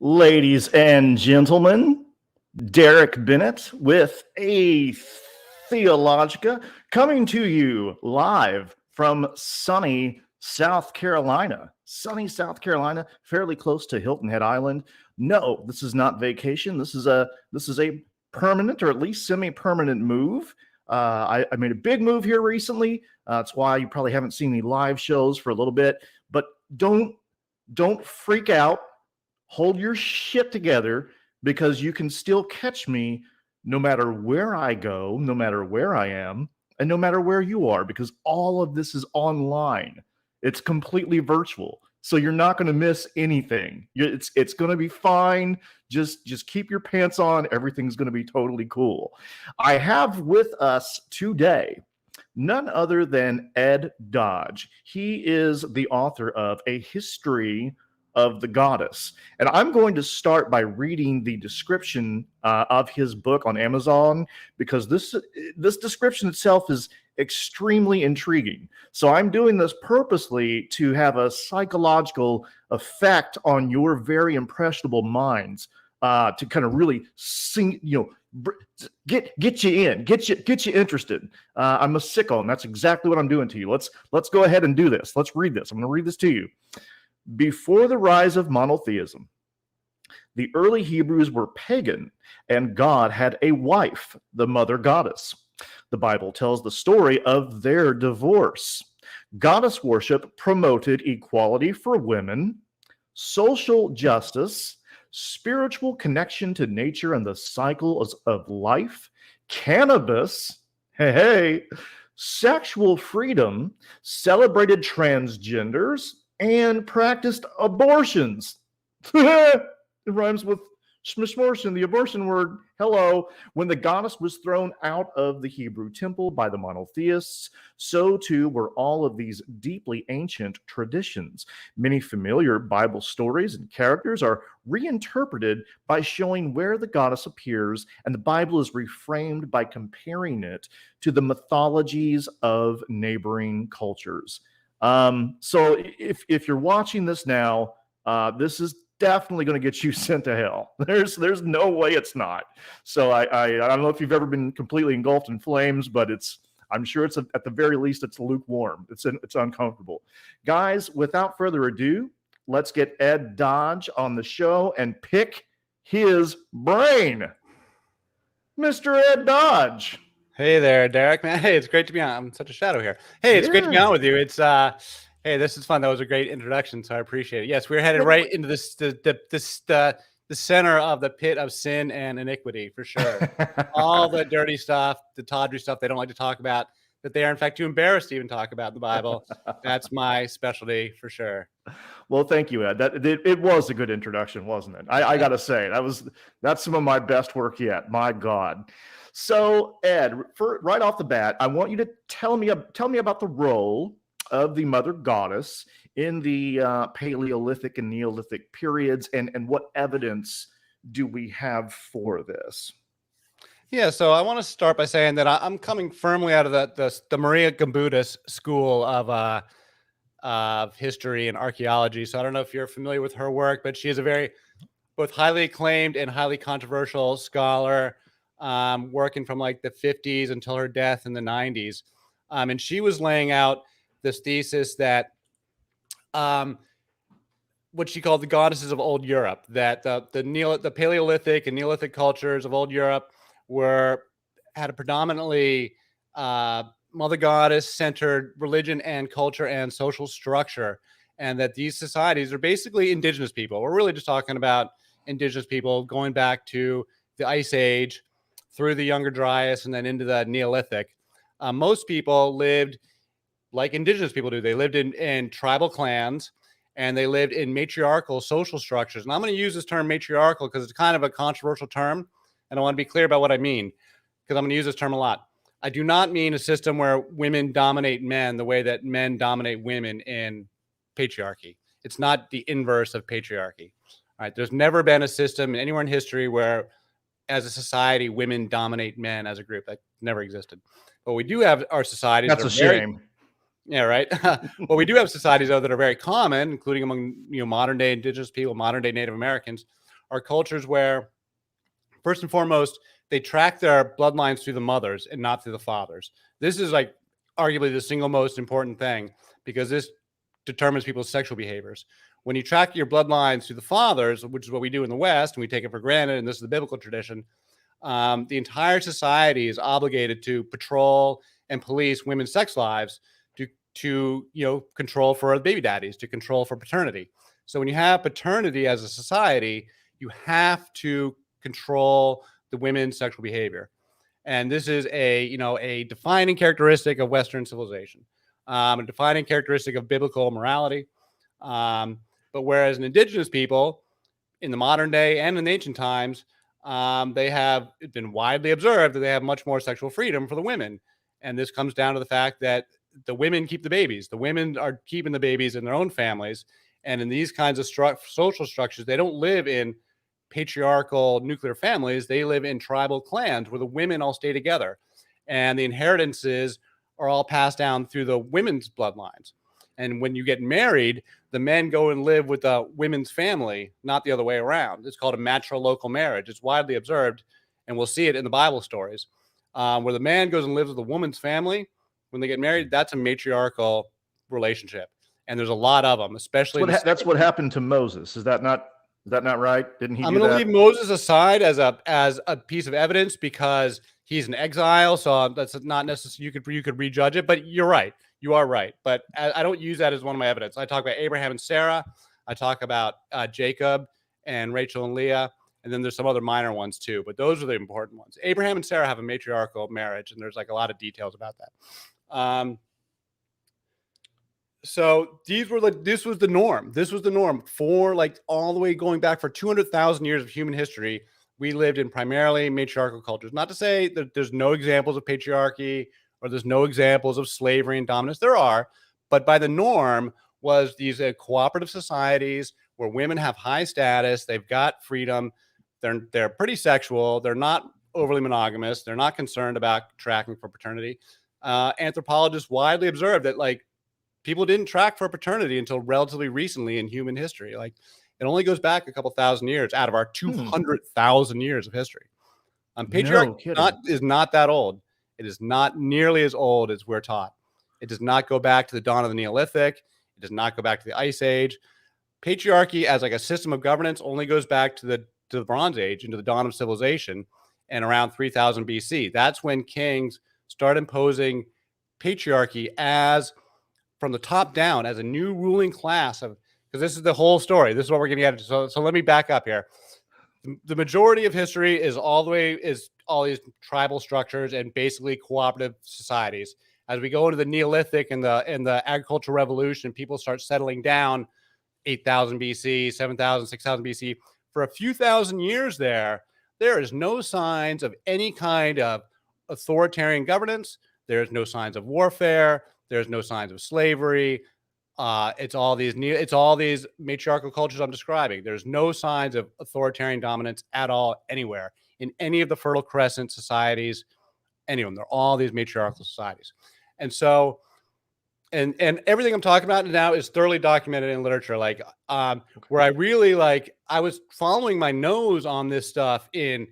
Ladies and gentlemen, Derek Bennett with a Theologica coming to you live from sunny South Carolina. Sunny South Carolina, fairly close to Hilton Head Island. No, this is not vacation. This is a permanent or at least semi-permanent move. I made a big move here recently. That's why you probably haven't seen any live shows for a little bit. But don't freak out. Hold your shit together, because you can still catch me no matter where I go, no matter where I am, and no matter where you are, because all of this is online. It's completely virtual. So you're not going to miss anything. It's going to be fine. Just keep your pants on. Everything's going to be totally cool. I have with us today none other than Ed Dodge. He is the author of A History of the Goddess. And I'm going to start by reading the description of his book on Amazon, because this description itself is extremely intriguing. So I'm doing this purposely to have a psychological effect on your very impressionable minds, to kind of really get you in, get you interested. I'm a sicko, and that's exactly what I'm doing to you. Let's go ahead and do this. Let's read this. I'm going to read this to you. Before the rise of monotheism, the early Hebrews were pagan, and God had a wife, the mother goddess. The Bible tells the story of their divorce. Goddess worship promoted equality for women, social justice, spiritual connection to nature and the cycles of life, cannabis, sexual freedom, celebrated transgenders, and practiced abortions. It rhymes with smishmortion, the abortion word. Hello. When the goddess was thrown out of the Hebrew temple by the monotheists, so too were all of these deeply ancient traditions. Many familiar Bible stories and characters are reinterpreted by showing where the goddess appears, and the Bible is reframed by comparing it to the mythologies of neighboring cultures. So if you're watching this now, this is definitely going to get you sent to hell. There's no way it's not. So I don't know if you've ever been completely engulfed in flames, but I'm sure it's at the very least it's lukewarm. It's uncomfortable. Guys, without further ado, let's get Ed Dodge on the show and pick his brain. Mr. Ed Dodge. Hey there, Derek, man. Hey, it's great to be on. I'm such a shadow here. Hey, it's great to be on with you. It's hey, this is fun. That was a great introduction, so I appreciate it. Yes, we're headed right into the center of the pit of sin and iniquity, for sure. All the dirty stuff, the tawdry stuff they don't like to talk about, that they are in fact too embarrassed to even talk about in the Bible. That's my specialty, for sure. Well, thank you, Ed. It was a good introduction, wasn't it? I gotta say, that's some of my best work yet. My God. So, Ed, right off the bat, I want you to tell me about the role of the mother goddess in the Paleolithic and Neolithic periods, and what evidence do we have for this? Yeah, so I want to start by saying that I'm coming firmly out of the Maria Gimbutas school of history and archaeology. So I don't know if you're familiar with her work, but she is a very both highly acclaimed and highly controversial scholar, working from like the 50s until her death in the 90s. And she was laying out this thesis that what she called the goddesses of old Europe, that the Paleolithic and Neolithic cultures of old Europe had a predominantly mother goddess centered religion and culture and social structure, and that these societies are basically indigenous people. We're really just talking about indigenous people going back to the Ice Age, through the Younger Dryas, and then into the Neolithic. Most people lived like indigenous people do. They lived in tribal clans, and they lived in matriarchal social structures. And I'm going to use this term matriarchal because it's kind of a controversial term, and I want to be clear about what I mean, because I'm going to use this term a lot. I do not mean a system where women dominate men the way that men dominate women in patriarchy. It's not the inverse of patriarchy. All right, there's never been a system anywhere in history where, as a society, women dominate men as a group. That never existed. But we do have our societies. That's a shame. Yeah, right. Well, we do have societies, though, that are very common, including among modern day indigenous people, modern day Native Americans, are cultures where, first and foremost, they track their bloodlines through the mothers and not through the fathers. This is like arguably the single most important thing, because this determines people's sexual behaviors. When you track your bloodlines through the fathers, which is what we do in the West, and we take it for granted, and this is the biblical tradition, the entire society is obligated to patrol and police women's sex lives to control for baby daddies, to control for paternity. So when you have paternity as a society, you have to control the women's sexual behavior. And this is a defining characteristic of Western civilization, a defining characteristic of biblical morality. But whereas in indigenous people in the modern day and in ancient times, they have been widely observed that they have much more sexual freedom for the women. And this comes down to the fact that the women keep the babies. The women are keeping the babies in their own families. And in these kinds of social structures, they don't live in patriarchal nuclear families. They live in tribal clans where the women all stay together. And the inheritances are all passed down through the women's bloodlines. And when you get married, the men go and live with the women's family, not the other way around. It's called a matrilocal marriage. It's widely observed, and we'll see it in the Bible stories, where the man goes and lives with the woman's family. When they get married, that's a matriarchal relationship. And there's a lot of them, especially. That's what happened to Moses. Is that not right? Didn't he? I'm going to leave Moses aside as a piece of evidence because he's in exile. So that's not necessarily, you could rejudge it, but you're right. You are right. But I don't use that as one of my evidence. I talk about Abraham and Sarah. I talk about Jacob and Rachel and Leah. And then there's some other minor ones too, but those are the important ones. Abraham and Sarah have a matriarchal marriage, and there's like a lot of details about that. So this was the norm. This was the norm for like all the way going back for 200,000 years of human history. We lived in primarily matriarchal cultures. Not to say that there's no examples of patriarchy or there's no examples of slavery and dominance. There are, but by the norm was these cooperative societies where women have high status. They've got freedom. They're pretty sexual. They're not overly monogamous. They're not concerned about tracking for paternity. Anthropologists widely observed that like people didn't track for paternity until relatively recently in human history. Like it only goes back a couple thousand years out of our 200,000 years of history. Patriarchy is not that old. It is not nearly as old as we're taught. It does not go back to the dawn of the Neolithic. It does not go back to the Ice Age. Patriarchy as like a system of governance only goes back to the Bronze Age, into the dawn of civilization, and around 3000 BC. That's when kings start imposing patriarchy as from the top down as a new ruling class of, because this is the whole story. This is what we're going to get into. So let me back up here. The majority of history is all these tribal structures and basically cooperative societies. As we go into the Neolithic and the agricultural revolution, people start settling down 8,000 BC, 7,000, 6,000 BC. For a few thousand years there is no signs of any kind of authoritarian governance. There's no signs of warfare. There's no signs of slavery. It's all these matriarchal cultures I'm describing. There's no signs of authoritarian dominance at all anywhere in any of the Fertile Crescent societies, any of them. They're all these matriarchal societies. And so, and everything I'm talking about now is thoroughly documented in literature. Like, where I really I was following my nose on this stuff in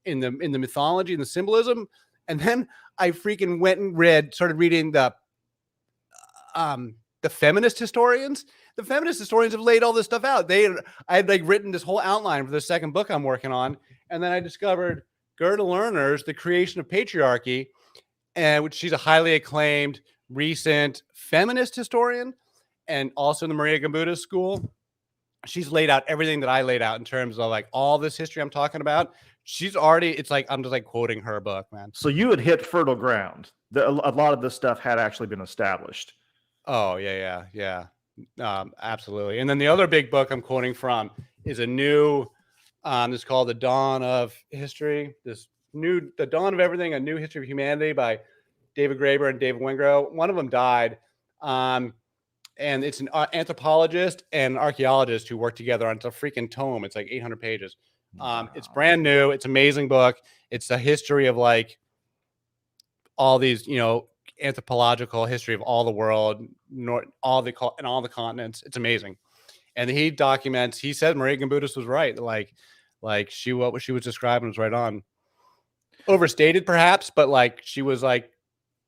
the mythology and the symbolism, and then I freaking went and started reading the feminist historians. The feminist historians have laid all this stuff out. I had written this whole outline for the second book I'm working on, and then I discovered Gerda Lerner's The Creation of Patriarchy, and which she's a highly acclaimed recent feminist historian, and also in the Maria Gimbutas school. She's laid out everything that I laid out in terms of all this history I'm talking about. I'm just quoting her book, man. So you had hit fertile ground. A lot of this stuff had actually been established. Oh, yeah. Absolutely. And then the other big book I'm quoting from is a new, it's called The Dawn of History. The Dawn of Everything, A New History of Humanity by David Graeber and David Wengrow. One of them died. And it's an anthropologist and an archaeologist who work together on a freaking tome. It's 800 pages. Wow. It's brand new. It's an amazing book. It's a history of all these, anthropological history of all the world, all the continents. It's amazing. And he said Maria Gimbutas was right. Like what she was describing was right on. Overstated perhaps, but like she was like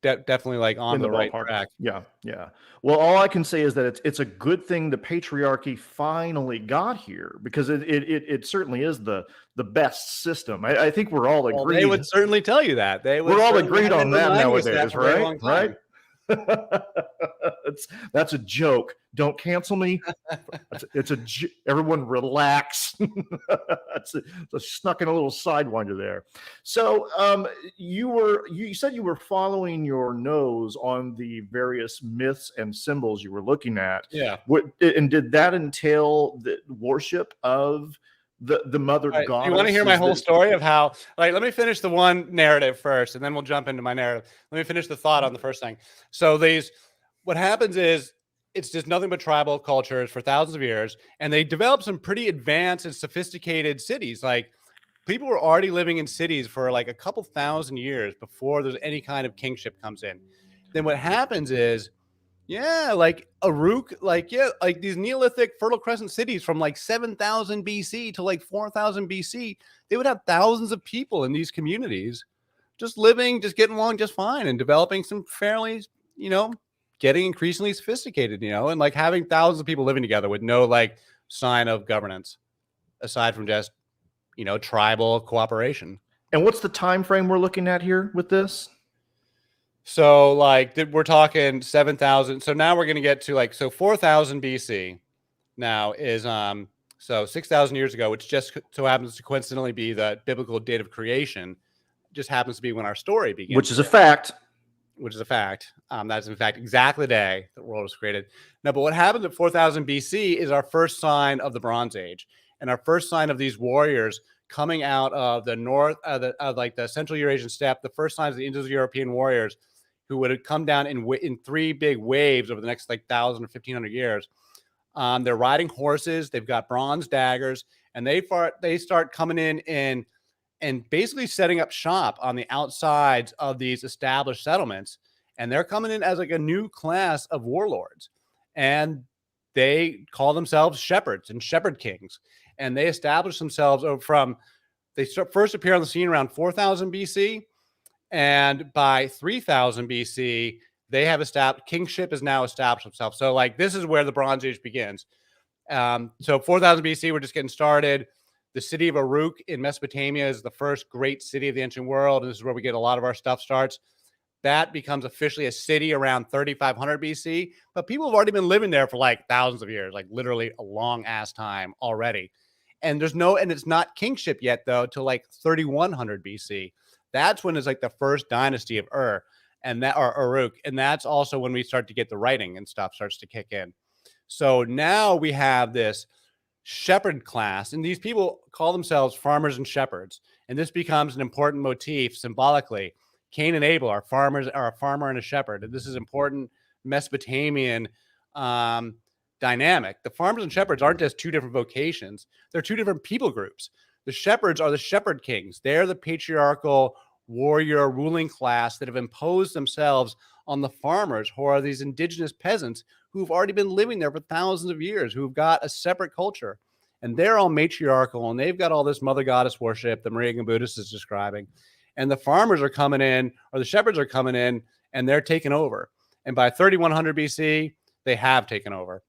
definitely like on In the the right ballpark. track. Yeah, yeah. Well, all I can say is that it's a good thing the patriarchy finally got here, because it certainly is the best system. I think we're all Well, they agreed. would certainly tell you that. They would We're all certainly agreed have been on that reminding us that nowadays, for a very right? long Right? time. That's a joke. Don't cancel me. Everyone relax. It's snuck in a little sidewinder there. So you said you were following your nose on the various myths and symbols you were looking at. Yeah. And did that entail the worship of the mother All right, goddess? do you want to hear my Is whole that- story of how, like, let me finish the one narrative first, and then we'll jump into my narrative. Let me finish the thought on the first thing. So what happens is it's just nothing but tribal cultures for thousands of years, and they develop some pretty advanced and sophisticated cities. Like, people were already living in cities for like a couple thousand years before there's any kind of kingship comes in. Then what happens is, yeah, like Uruk, like these Neolithic Fertile Crescent cities from like 7,000 BC to like 4,000 BC, they would have thousands of people in these communities just living, just getting along just fine and developing some fairly, getting increasingly sophisticated, and like having thousands of people living together with no like sign of governance aside from just, tribal cooperation. And what's the time frame we're looking at here with this? So like we're talking 7,000. So now we're going to get to 4,000 BC now is so 6,000 years ago, which just so happens to coincidentally be the biblical date of creation, just happens to be when our story begins. Which is a fact. Which is a fact. That's in fact exactly the day the world was created. Now, but what happened at 4,000 BC is our first sign of the Bronze Age, and our first sign of these warriors coming out of the north, the Central Eurasian steppe. The first signs of the Indo-European warriors who would have come down in three big waves over the next 1,000 or 1,500 years. They're riding horses. They've got bronze daggers, and they start coming in and basically setting up shop on the outsides of these established settlements. And they're coming in as like a new class of warlords, and they call themselves shepherds and shepherd kings. And they establish themselves they first appear on the scene around 4,000 BC. And by 3,000 BC, they have kingship is now established itself. So like this is where the Bronze Age begins. So 4,000 BC, we're just getting started. The city of Uruk in Mesopotamia is the first great city of the ancient world. And this is where we get a lot of our stuff starts. That becomes officially a city around 3,500 BC. But people have already been living there for like thousands of years, like literally a long ass time already. And it's not kingship yet though, till like 3,100 BC. That's when it's like the first dynasty of Ur or Uruk. And that's also when we start to get the writing and stuff starts to kick in. So now we have this shepherd class, and these people call themselves farmers and shepherds. And this becomes an important motif symbolically. Cain and Abel are farmers, are a farmer and a shepherd. And this is important Mesopotamian dynamic. The farmers and shepherds aren't just two different vocations. They're two different people groups. The shepherds are the shepherd kings. They're the patriarchal warrior ruling class that have imposed themselves on the farmers, who are these indigenous peasants who've already been living there for thousands of years, who've got a separate culture. And they're all matriarchal, and they've got all this mother goddess worship that Maria Buddhist is describing. And the farmers are coming in, or the shepherds are coming in, and they're taking over. And by 3,100 BC, they have taken over.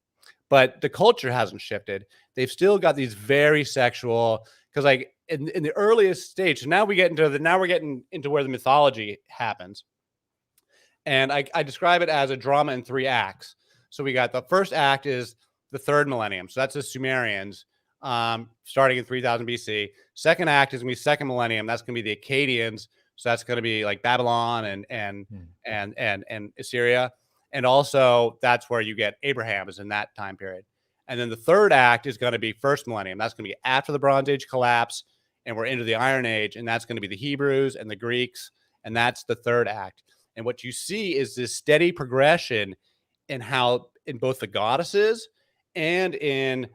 But the culture hasn't shifted. They've still got these very sexual, because like in the earliest stage, now we're getting into where the mythology happens. And I describe it as a drama in 3 acts. So we got the first act is the 3rd millennium. So that's the Sumerians, starting in 3,000 BC. Second act is going to be 2nd millennium. That's going to be the Akkadians. So that's going to be like Babylon and Assyria. And also that's where you get Abraham is in that time period. And then the 3rd act is going to be 1st millennium. That's going to be after the Bronze Age collapse, and we're into the Iron Age. And that's going to be the Hebrews and the Greeks. And that's the 3rd act. And what you see is this steady progression in how, in both the goddesses and in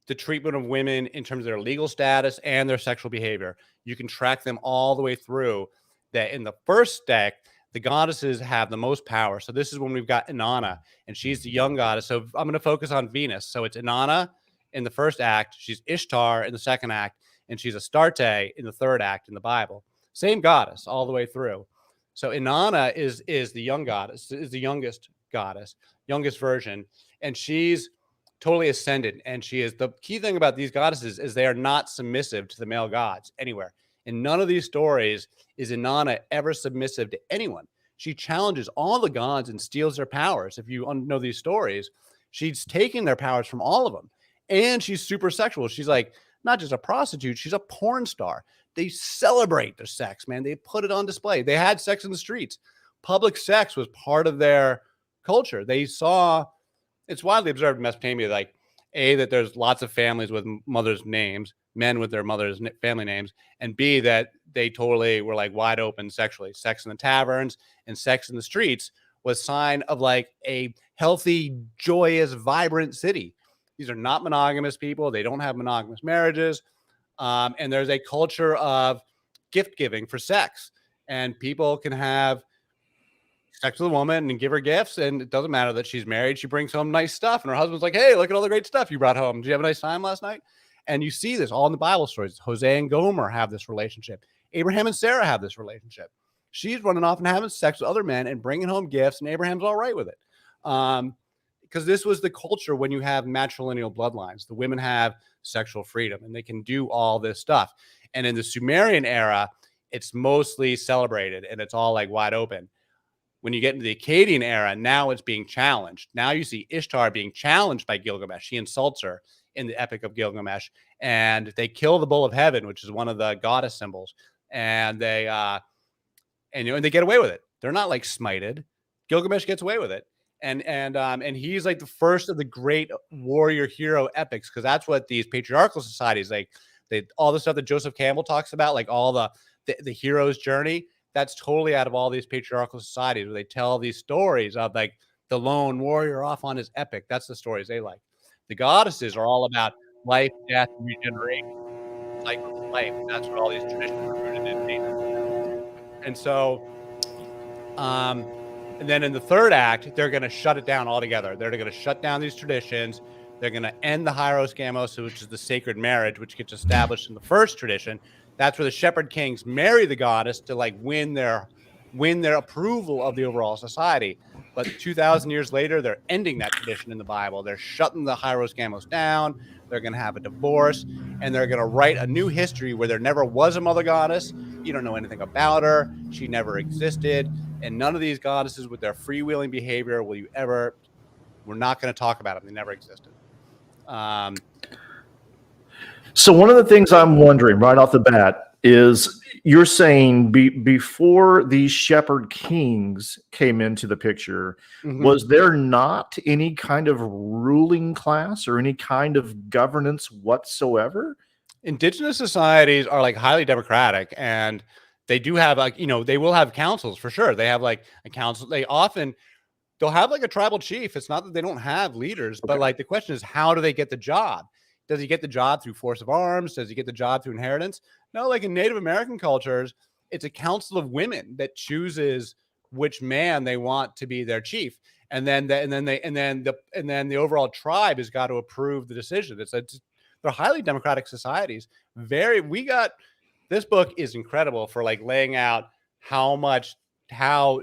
the treatment of women in terms of their legal status and their sexual behavior. You can track them all the way through. That in the first deck, the goddesses have the most power. So this is when we've got Inanna, and she's the young goddess. So I'm going to focus on Venus. So it's Inanna in the first act. She's Ishtar in the second act. and she's Astarte in the third act in the Bible. Same goddess all the way through. So Inanna is the young goddess, is the youngest goddess, youngest version, and she's totally ascendant. And she is the key thing about these goddesses is they are not submissive to the male gods anywhere. In none of these stories is Inanna ever submissive to anyone. She challenges all the gods and steals their powers. If you know these stories, she's taking their powers from all of them. And she's super sexual. She's like not just a prostitute, she's a porn star. They celebrate their sex, man. They put it on display. They had sex in the streets. Public sex was part of their culture. They saw, it's widely observed in Mesopotamia, like, A, that there's lots of families with mothers' names, men with their mothers' family names, and B, that they totally were like wide open sexually. Sex in the taverns and sex in the streets was sign of like a healthy, joyous, vibrant city. These are not monogamous people. They don't have monogamous marriages. And there's a culture of gift giving for sex, and people can have sex with a woman and give her gifts, and it doesn't matter that she's married. She brings home nice stuff, and her husband's like, hey, look at all the great stuff you brought home. Did you have a nice time last night? And you see this all in the Bible stories. Hosea and Gomer have this relationship. Abraham and Sarah have this relationship. She's running off and having sex with other men and bringing home gifts, and Abraham's all right with it. Because this was the culture when you have matrilineal bloodlines. The women have sexual freedom, and they can do all this stuff. And in the Sumerian era, it's mostly celebrated, and it's all like wide open. When you get into the Akkadian era, now it's being challenged. Now you see Ishtar being challenged by Gilgamesh. She insults her in the Epic of Gilgamesh, and they kill the bull of heaven, which is one of the goddess symbols, and they and they get away with it. They're not like smited. Gilgamesh gets away with it. And he's like the first of the great warrior hero epics, because that's what these patriarchal societies, like all the stuff that Joseph Campbell talks about, like all the hero's journey, that's totally out of all these patriarchal societies where they tell these stories of like the lone warrior off on his epic. That's the stories they like. The goddesses are all about life, death, regeneration, cycles of life. That's what all these traditions are rooted in. And so, and then in the third act, they're going to shut it down altogether. They're going to shut down these traditions. They're going to end the Hieros Gamos, which is the sacred marriage, which gets established in the first tradition. That's where the shepherd kings marry the goddess to like win their approval of the overall society. But 2,000 years later, they're ending that tradition in the Bible. They're shutting the Hieros Gamos down. They're going to have a divorce, and they're going to write a new history where there never was a mother goddess. You don't know anything about her. She never existed. And none of these goddesses with their freewheeling behavior will you ever, we're not going to talk about them. They never existed. So one of the things I'm wondering right off the bat is you're saying before these shepherd kings came into the picture, was there not any kind of ruling class or any kind of governance whatsoever? Indigenous societies are like highly democratic, and they do have like, they will have councils for sure. They have like a council. They'll have like a tribal chief. It's not that they don't have leaders, but like the question is, how do they get the job? Does he get the job through force of arms? Does he get the job through inheritance? No, like in Native American cultures, it's a council of women that chooses which man they want to be their chief. And then the overall tribe has got to approve the decision. They're highly democratic societies. This book is incredible for like laying out how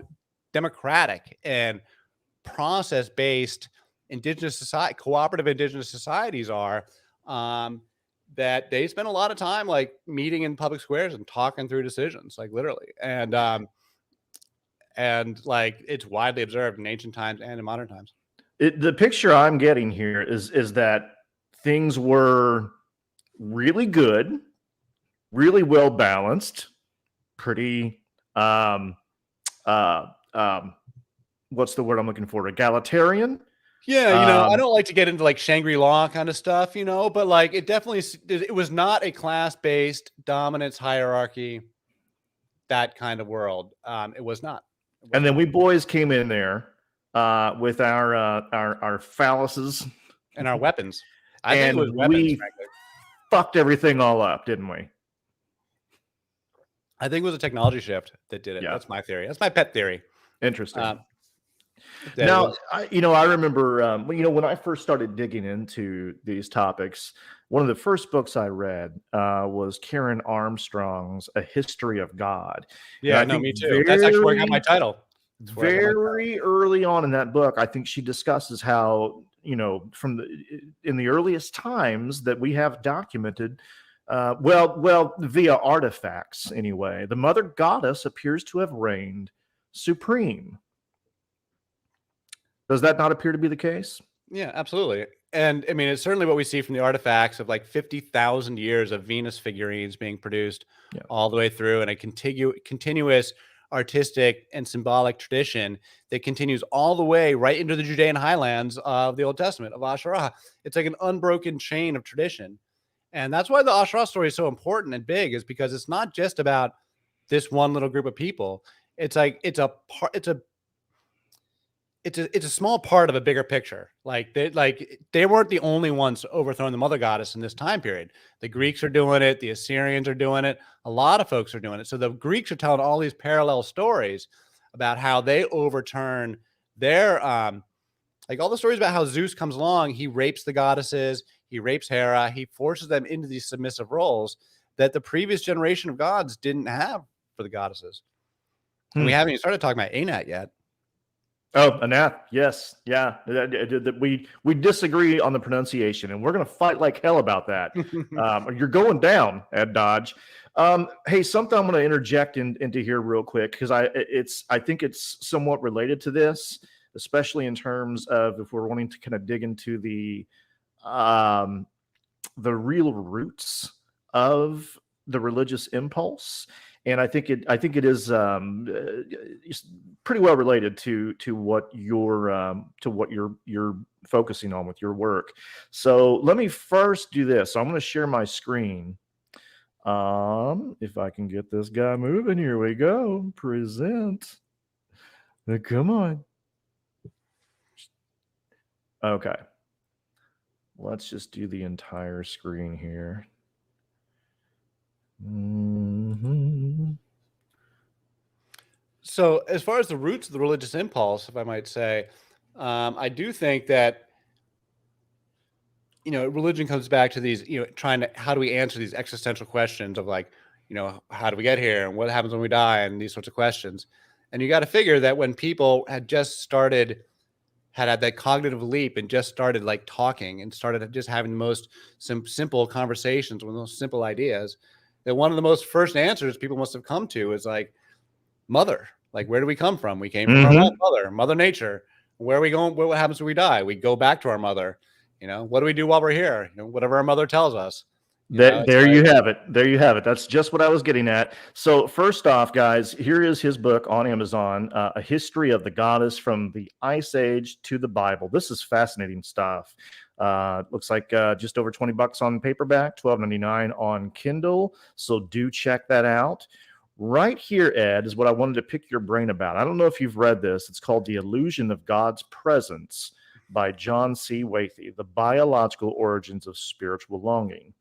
democratic and process-based cooperative indigenous societies are, that they spend a lot of time like meeting in public squares and talking through decisions, like literally. And like it's widely observed in ancient times and in modern times. The picture I'm getting here is that things were really good, really well balanced, pretty what's the word I'm looking for? Egalitarian. Yeah, I don't like to get into like Shangri-La kind of stuff, but like it was not a class-based dominance hierarchy, that kind of world. It was not. And then we boys came in there with our phalluses and our weapons. I think it was weapons, we frankly fucked everything all up, didn't we? I think it was a technology shift that did it. Yeah. That's my theory. That's my pet theory. Interesting. Now, I remember, when I first started digging into these topics, one of the first books I read was Karen Armstrong's A History of God. Yeah, And I no, think me too. That's actually where I got my title. very early on in that book, I think she discusses how, you know, in the earliest times that we have documented, via artifacts anyway, the mother goddess appears to have reigned supreme. Does that not appear to be the case? Yeah, absolutely. And I mean, it's certainly what we see from the artifacts of like 50,000 years of Venus figurines being produced all the way through, and a continuous artistic and symbolic tradition that continues all the way right into the Judean highlands of the Old Testament, of Asherah. It's like an unbroken chain of tradition. And that's why the Asherah story is so important and big, is because it's not just about this one little group of people. It's like it's a small part of a bigger picture. Like they weren't the only ones overthrowing the mother goddess in this time period. The Greeks are doing it. The Assyrians are doing it. A lot of folks are doing it. So the Greeks are telling all these parallel stories about how they overturn their, like all the stories about how Zeus comes along. He rapes the goddesses. He rapes Hera. He forces them into these submissive roles that the previous generation of gods didn't have for the goddesses. And we haven't even started talking about Anat yet. Oh, Anath, yes, yeah. We disagree on the pronunciation, and we're going to fight like hell about that. You're going down, Ed Dodge. Hey, something I'm going to interject into here real quick, because I think it's somewhat related to this, especially in terms of if we're wanting to kind of dig into the real roots of the religious impulse. And I think it is pretty well related to what you're focusing on with your work. So let me first do this. So I'm going to share my screen. If I can get this guy moving, here we go. Present. Come on. Okay. Let's just do the entire screen here. So as far as the roots of the religious impulse, if I might say, I do think that, you know, religion comes back to these, you know, how do we answer these existential questions of like, you know, how do we get here and what happens when we die and these sorts of questions. And you got to figure that when people had had that cognitive leap and just started like talking and started just having the most simple conversations with those simple ideas, that one of the most first answers people must have come to is like, mother. Like, where do we come from? We came from our mother nature. Where are we going? What happens when we die? We go back to our mother. You know, what do we do while we're here? You know, whatever our mother tells us. There you have it. There you have it. That's just what I was getting at. So first off, guys, here is his book on Amazon, A History of the Goddess from the Ice Age to the Bible. This is fascinating stuff. Looks like just over $20 on paperback, $12.99 on Kindle. So do check that out. Right here, Ed, is what I wanted to pick your brain about. I don't know if you've read this. It's called The Illusion of God's Presence by John C. Waithe, The Biological Origins of Spiritual Longing.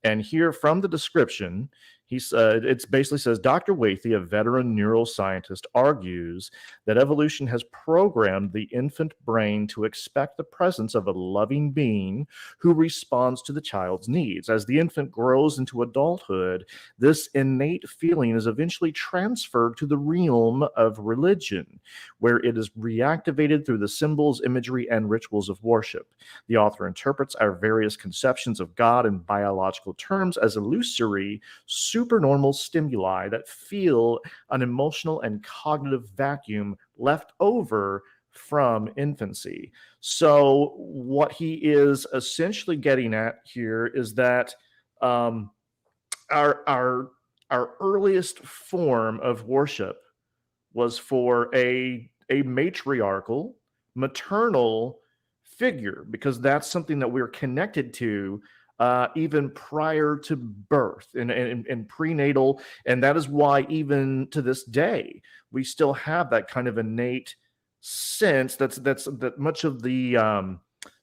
And here from the description, it basically says, Dr. Waithe, a veteran neuroscientist, argues that evolution has programmed the infant brain to expect the presence of a loving being who responds to the child's needs. As the infant grows into adulthood, this innate feeling is eventually transferred to the realm of religion, where it is reactivated through the symbols, imagery, and rituals of worship. The author interprets our various conceptions of God in biological terms as illusory, supernormal stimuli that feel an emotional and cognitive vacuum left over from infancy. So what he is essentially getting at here is that our earliest form of worship was for a matriarchal, maternal figure, because that's something that we're connected to even prior to birth and prenatal. And that is why even to this day, we still have that kind of innate sense that much of the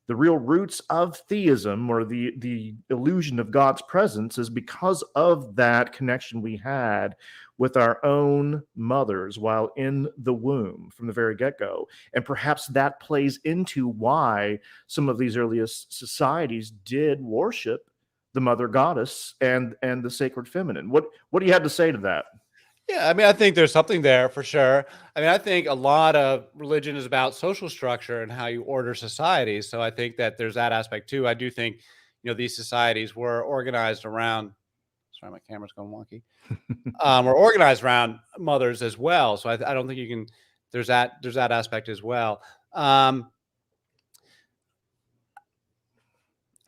real roots of theism, or the illusion of God's presence, is because of that connection we had with our own mothers while in the womb from the very get-go. And perhaps that plays into why some of these earliest societies did worship the mother goddess and the sacred feminine. What do you have to say to that? Yeah, I mean, I think there's something there for sure. I mean, I think a lot of religion is about social structure and how you order societies. So I think that there's that aspect too. I do think, these societies were organized around. Sorry, my camera's going wonky. Were organized around mothers as well. So I don't think you can. There's that aspect as well. I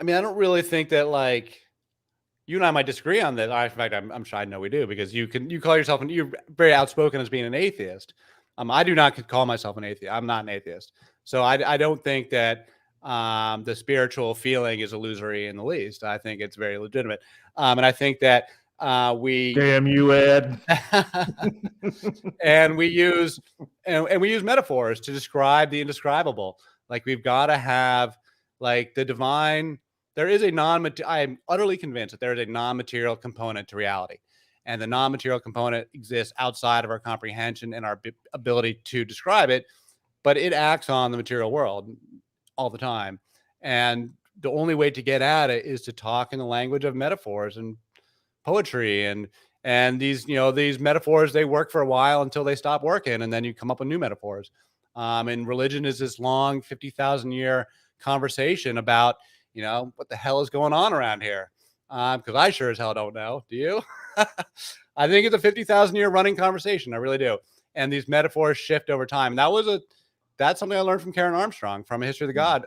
mean, I don't really think that like you and I might disagree on that. In fact, I'm sure I know we do, because you call yourself, and you're very outspoken as being an atheist. I do not call myself an atheist. I'm not an atheist. So I don't think that the spiritual feeling is illusory in the least. I think it's very legitimate. And I think that we Damn you, Ed. and we use metaphors to describe the indescribable. Like we've got to have like the divine. There is I am utterly convinced that there is a non-material component to reality. And the non-material component exists outside of our comprehension and our ability to describe it, but it acts on the material world all the time. And the only way to get at it is to talk in the language of metaphors and poetry. And these, these metaphors, they work for a while until they stop working. And then you come up with new metaphors. And religion is this long 50,000 year conversation about, what the hell is going on around here? Because I sure as hell don't know. Do you? I think it's a 50,000 year running conversation. I really do. And these metaphors shift over time. And that's something I learned from Karen Armstrong from History of God,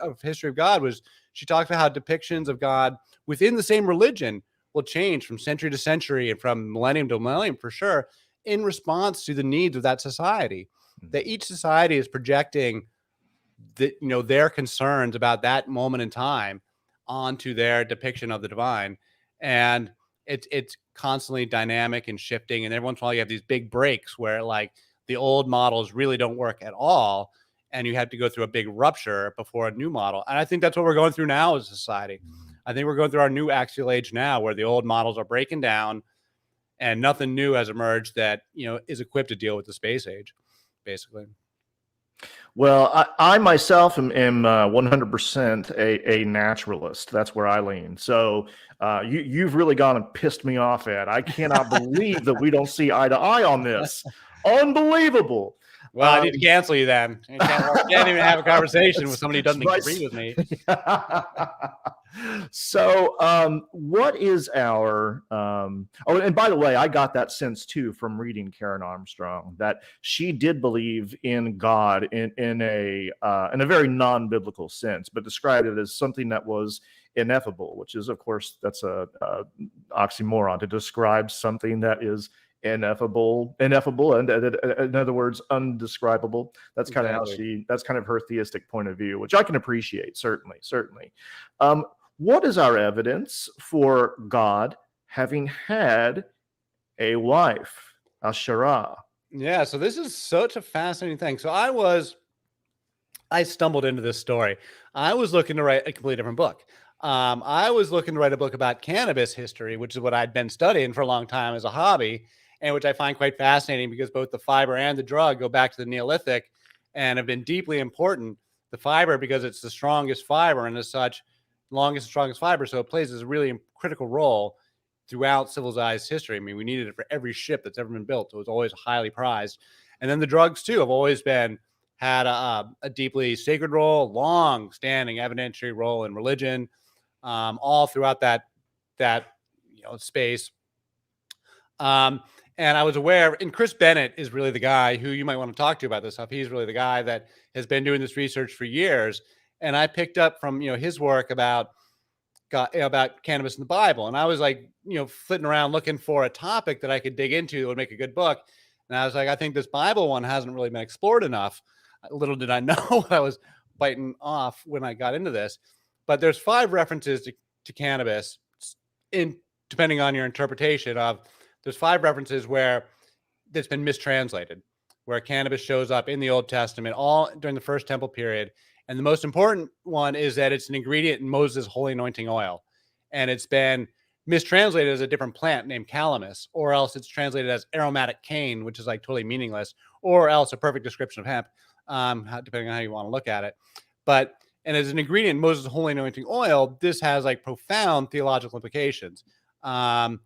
was she talks about how depictions of God within the same religion will change from century to century and from millennium to millennium for sure, in response to the needs of that society. That each society is projecting their concerns about that moment in time onto their depiction of the divine. And it's constantly dynamic and shifting. And every once in a while you have these big breaks where like the old models really don't work at all. And you have to go through a big rupture before a new model. And I think that's what we're going through now as a society. I think we're going through our new axial age now, where the old models are breaking down and nothing new has emerged that, is equipped to deal with the space age, basically. Well, I myself am 100% a naturalist. That's where I lean. So you've really gone and pissed me off, Ed. I cannot believe that we don't see eye to eye on this. Unbelievable. Well, I need to cancel you then. I can't even have a conversation with somebody who doesn't agree with me. So what is our oh, and by the way, I got that sense too from reading Karen Armstrong, that she did believe in God in a very non-biblical sense, but described it as something that was ineffable, which is, of course, that's a oxymoron to describe something that is ineffable, and in other words, undescribable. That's kind of that's kind of her theistic point of view, which I can appreciate, certainly. What is our evidence for God having had a wife, Asherah? Yeah, so this is such a fascinating thing. So I stumbled into this story. I was looking to write a completely different book. I was looking to write a book about cannabis history, which is what I'd been studying for a long time as a hobby, and which I find quite fascinating because both the fiber and the drug go back to the Neolithic and have been deeply important. The fiber, because it's the strongest fiber and as such, longest and strongest fiber. So it plays this really critical role throughout civilized history. I mean, we needed it for every ship that's ever been built. So it was always highly prized. And then the drugs too have always had a deeply sacred role, long-standing evidentiary role in religion, all throughout that space. And I was aware, and Chris Bennett is really the guy who you might want to talk to about this stuff. He's really the guy that has been doing this research for years. And I picked up from, his work about cannabis in the Bible. And I was like, flitting around looking for a topic that I could dig into that would make a good book. And I was like, I think this Bible one hasn't really been explored enough. Little did I know what I was biting off when I got into this. But there's 5 references to cannabis, depending on your interpretation of. There's 5 references where it's been mistranslated, where cannabis shows up in the Old Testament, all during the first temple period. And the most important one is that it's an ingredient in Moses' holy anointing oil. And it's been mistranslated as a different plant named calamus, or else it's translated as aromatic cane, which is like totally meaningless, or else a perfect description of hemp, depending on how you want to look at it. But And as an ingredient in Moses' holy anointing oil, this has like profound theological implications. That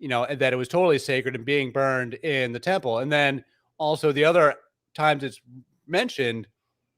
it was totally sacred and being burned in the temple. And then also the other times it's mentioned,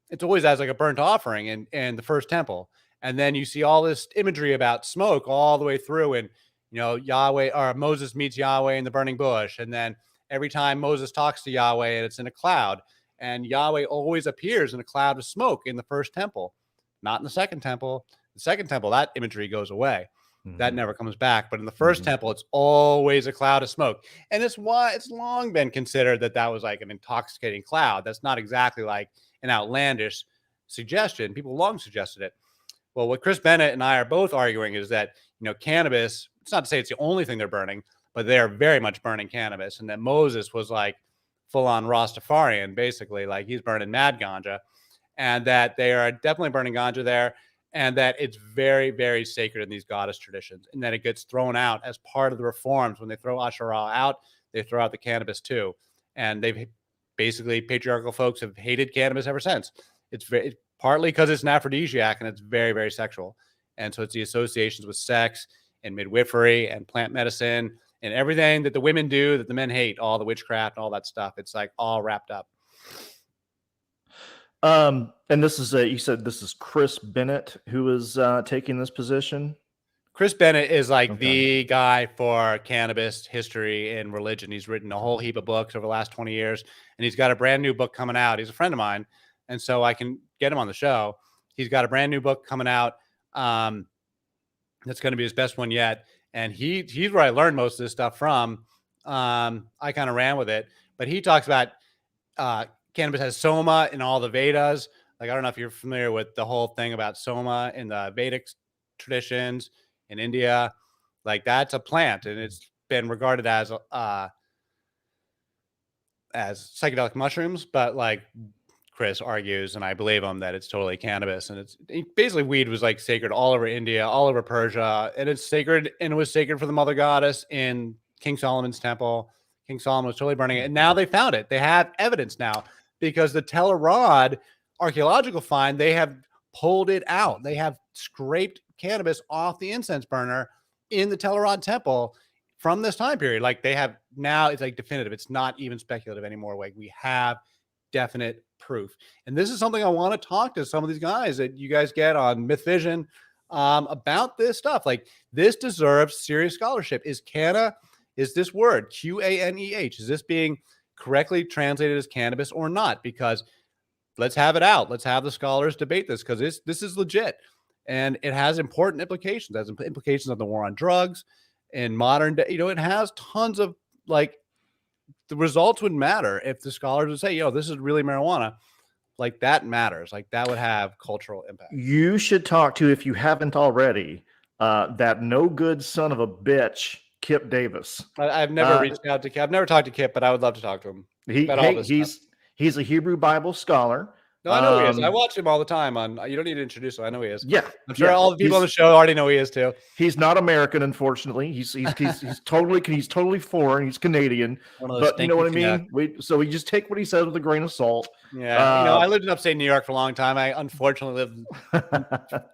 it's always as like a burnt offering in the first temple. And then you see all this imagery about smoke all the way through, and Yahweh, or Moses meets Yahweh in the burning bush. And then every time Moses talks to Yahweh, and it's in a cloud, and Yahweh always appears in a cloud of smoke in the first temple, not in the second temple. The second temple, that imagery goes away. That never comes back. But in the first temple, it's always a cloud of smoke. And it's why it's long been considered that was like an intoxicating cloud. That's not exactly like an outlandish suggestion. People long suggested it. Well, what Chris Bennett and I are both arguing is that, cannabis, it's not to say it's the only thing they're burning, but they're very much burning cannabis. And that Moses was like full on Rastafarian, basically, like he's burning mad ganja, and that they are definitely burning ganja there. And that it's very, very sacred in these goddess traditions, and that it gets thrown out as part of the reforms. When they throw Asherah out, they throw out the cannabis too. And they've basically, patriarchal folks have hated cannabis ever since. It's partly because it's an aphrodisiac and it's very, very sexual. And so it's the associations with sex and midwifery and plant medicine and everything that the women do that the men hate, all the witchcraft, all that stuff. It's like all wrapped up. And this is you said this is Chris Bennett who is taking this position. Chris Bennett is like the guy for cannabis history and religion. He's written a whole heap of books over the last 20 years, and he's got a brand new book coming out. He's a friend of mine, and so I can get him on the show. He's got a brand new book coming out. That's going to be his best one yet. And he's where I learned most of this stuff from. I kind of ran with it, but he talks about cannabis has soma in all the Vedas. Like, I don't know if you're familiar with the whole thing about soma in the Vedic traditions in India. Like, that's a plant, and it's been regarded as psychedelic mushrooms. But like Chris argues, and I believe him, that it's totally cannabis. And it's basically, weed was like sacred all over India, all over Persia, and it's sacred, and it was sacred for the mother goddess in King Solomon's temple. King Solomon was totally burning it, and now they found it. They have evidence now, because the Tel Arad archaeological find, they have pulled it out. They have scraped cannabis off the incense burner in the Tel Arad temple from this time period. Like, they have now, it's like definitive. It's not even speculative anymore. Like, we have definite proof. And this is something I want to talk to some of these guys that you guys get on Myth Vision about this stuff. Like, this deserves serious scholarship. Is this word QANEH, is this being correctly translated as cannabis or not? Because let's have it out. Let's have the scholars debate this, because this is legit, and it has important implications. It has implications on the war on drugs in modern day. It has tons of, like, the results would matter if the scholars would say, this is really marijuana. Like, that matters. Like, that would have cultural impact. You should talk to, if you haven't already, that no good son of a bitch, Kip Davis. I've never reached out to Kip. I've never talked to Kip, but I would love to talk to him. He's a Hebrew Bible scholar. No, I know he is. I watch him all the time on. You don't need to introduce him. I know he is. Yeah, I'm sure all the people on the show already know he is too. He's not American, unfortunately. He's totally foreign. He's Canadian. But you know what I mean. So we just take what he says with a grain of salt. Yeah, I lived in upstate New York for a long time. I unfortunately lived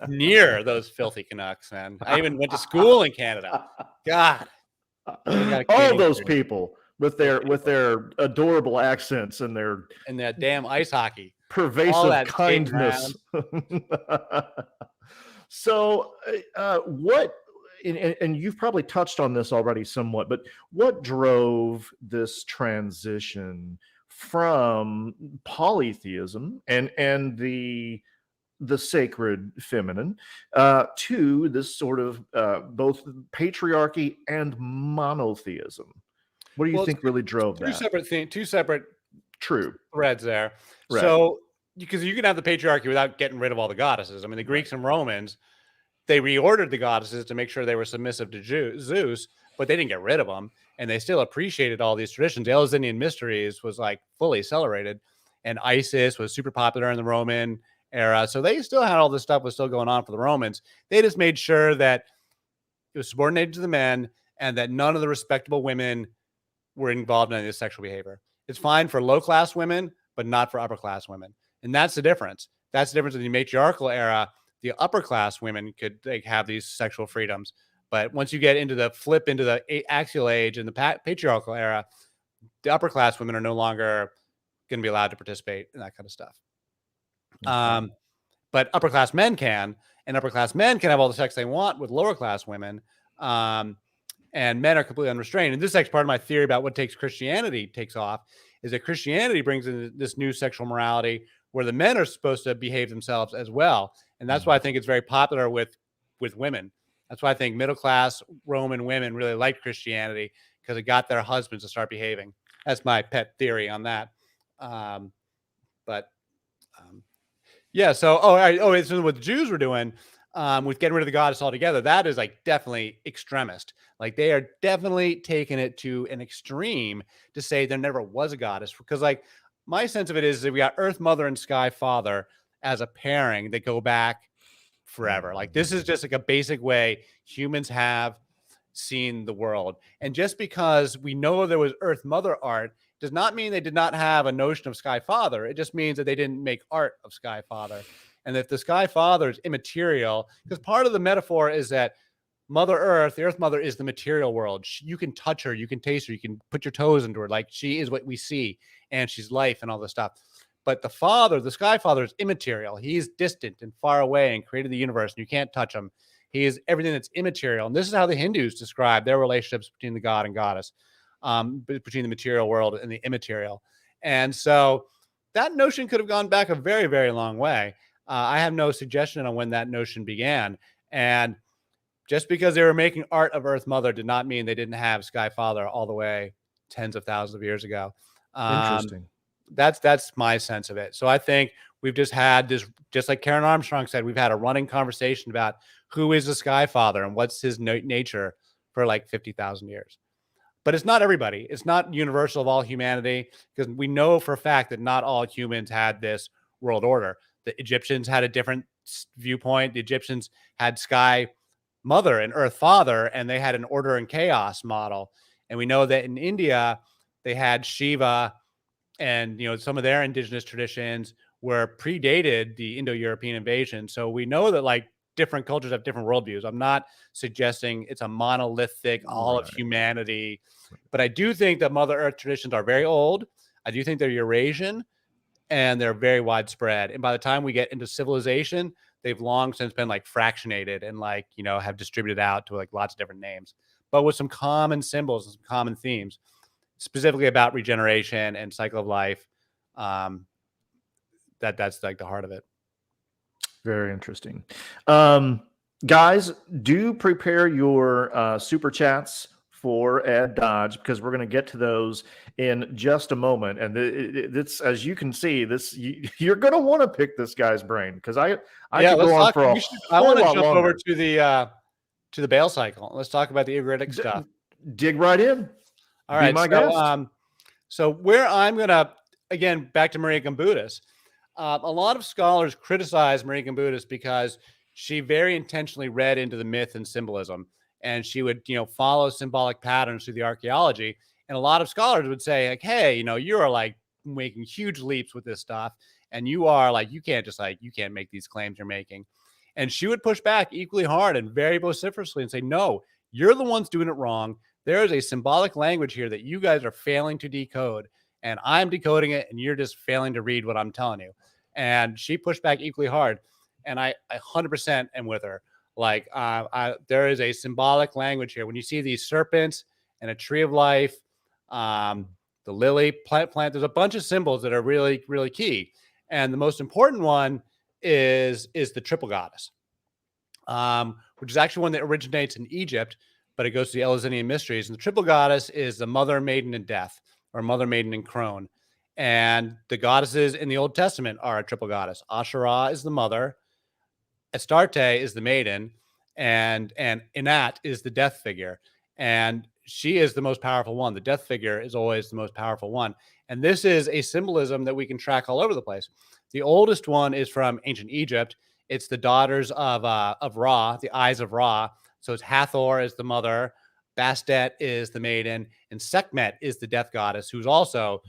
near those filthy Canucks, man. I even went to school in Canada. God, all those people with their adorable accents and that damn ice hockey. Pervasive kindness. So what, and you've probably touched on this already somewhat, but what drove this transition from polytheism and the sacred feminine to this sort of both patriarchy and monotheism? What do you think really drove that? Two separate true threads there. Right. So, because you can have the patriarchy without getting rid of all the goddesses. I mean, the Greeks and Romans, they reordered the goddesses to make sure they were submissive to Zeus, but they didn't get rid of them, and they still appreciated all these traditions. The Eleusinian Mysteries was like fully celebrated, and Isis was super popular in the Roman era. So they still had all this stuff was still going on for the Romans. They just made sure that it was subordinated to the men, and that none of the respectable women were involved in any of this sexual behavior. It's fine for low-class women, but not for upper-class women. And that's the difference. That's the difference in the matriarchal era. The upper class women could have these sexual freedoms. But once you get into the flip into the axial age and the patriarchal era, the upper class women are no longer going to be allowed to participate in that kind of stuff. Okay. But upper class men can, and upper class men can have all the sex they want with lower class women. And men are completely unrestrained. And this is actually part of my theory about what Christianity takes off, is that Christianity brings in this new sexual morality where the men are supposed to behave themselves as well. And that's why I think it's very popular with women. That's why I think middle-class Roman women really liked Christianity, because it got their husbands to start behaving. That's my pet theory on that. Yeah. So, it's what the Jews were doing with getting rid of the goddess altogether. That is like definitely extremist. Like they are definitely taking it to an extreme to say there never was a goddess, because like my sense of it is that we got Earth Mother and Sky Father as a pairing that go back forever. Like this is just like a basic way humans have seen the world. And just because we know there was Earth Mother art does not mean they did not have a notion of Sky Father. It just means that they didn't make art of Sky Father. And that the Sky Father is immaterial, because part of the metaphor is that Mother Earth, the Earth Mother, is the material world. You can touch her, you can taste her, you can put your toes into her. Like she is what we see, and she's life and all this stuff. But the Father, the Sky Father, is immaterial. He's distant and far away and created the universe, and you can't touch him. He is everything that's immaterial. And this is how the Hindus describe their relationships between the god and goddess, between the material world and the immaterial. And so that notion could have gone back a very, very long way. I have no suggestion on when that notion began. And just because they were making art of Earth Mother did not mean they didn't have Sky Father all the way tens of thousands of years ago. Interesting. That's my sense of it. So I think we've just had this, just like Karen Armstrong said, we've had a running conversation about who is the Sky Father and what's his nature for like 50,000 years. But it's not everybody. It's not universal of all humanity, because we know for a fact that not all humans had this world order. The Egyptians had a different viewpoint. The Egyptians had Sky Mother and Earth Father, and they had an order and chaos model. And we know that in India, they had Shiva, and some of their indigenous traditions were predated the Indo-European invasion. So we know that like different cultures have different worldviews. I'm not suggesting it's a monolithic all of humanity, but I do think that Mother Earth traditions are very old. I do think they're Eurasian, and they're very widespread. And by the time we get into civilization, they've long since been like fractionated and like, have distributed out to like lots of different names, but with some common symbols and some common themes, specifically about regeneration and cycle of life. That's like the heart of it. Very interesting. Guys, do prepare your super chats for Ed Dodge, because we're going to get to those in just a moment. And it's, as you can see, you're going to want to pick this guy's brain, because I could go on for a I want to jump longer. over to the Baal cycle. Let's talk about the Ugaritic stuff. Dig right in. All right. So where I'm going to, again, back to Maria Gombudas. A lot of scholars criticize Maria Gombudas because she very intentionally read into the myth and symbolism, and she would, follow symbolic patterns through the archaeology. And a lot of scholars would say, like, hey, you are like making huge leaps with this stuff, and you are like, you can't make these claims you're making. And she would push back equally hard and very vociferously and say, no, you're the ones doing it wrong. There is a symbolic language here that you guys are failing to decode, and I'm decoding it, and you're just failing to read what I'm telling you. And she pushed back equally hard. And I 100% am with her. Like, there is a symbolic language here. When you see these serpents and a tree of life, the lily plant, there's a bunch of symbols that are really, really key. And the most important one is the triple goddess, which is actually one that originates in Egypt, but it goes to the Eleusinian mysteries. And the triple goddess is the mother, maiden, and death, or mother, maiden, and crone. And the goddesses in the Old Testament are a triple goddess. Asherah is the mother, Astarte is the maiden, and Inat is the death figure. And she is the most powerful one. The death figure is always the most powerful one. And this is a symbolism that we can track all over the place. The oldest one is from ancient Egypt. It's the daughters of Ra, the eyes of Ra. So it's Hathor is the mother, Bastet is the maiden, and Sekhmet is the death goddess, who's also,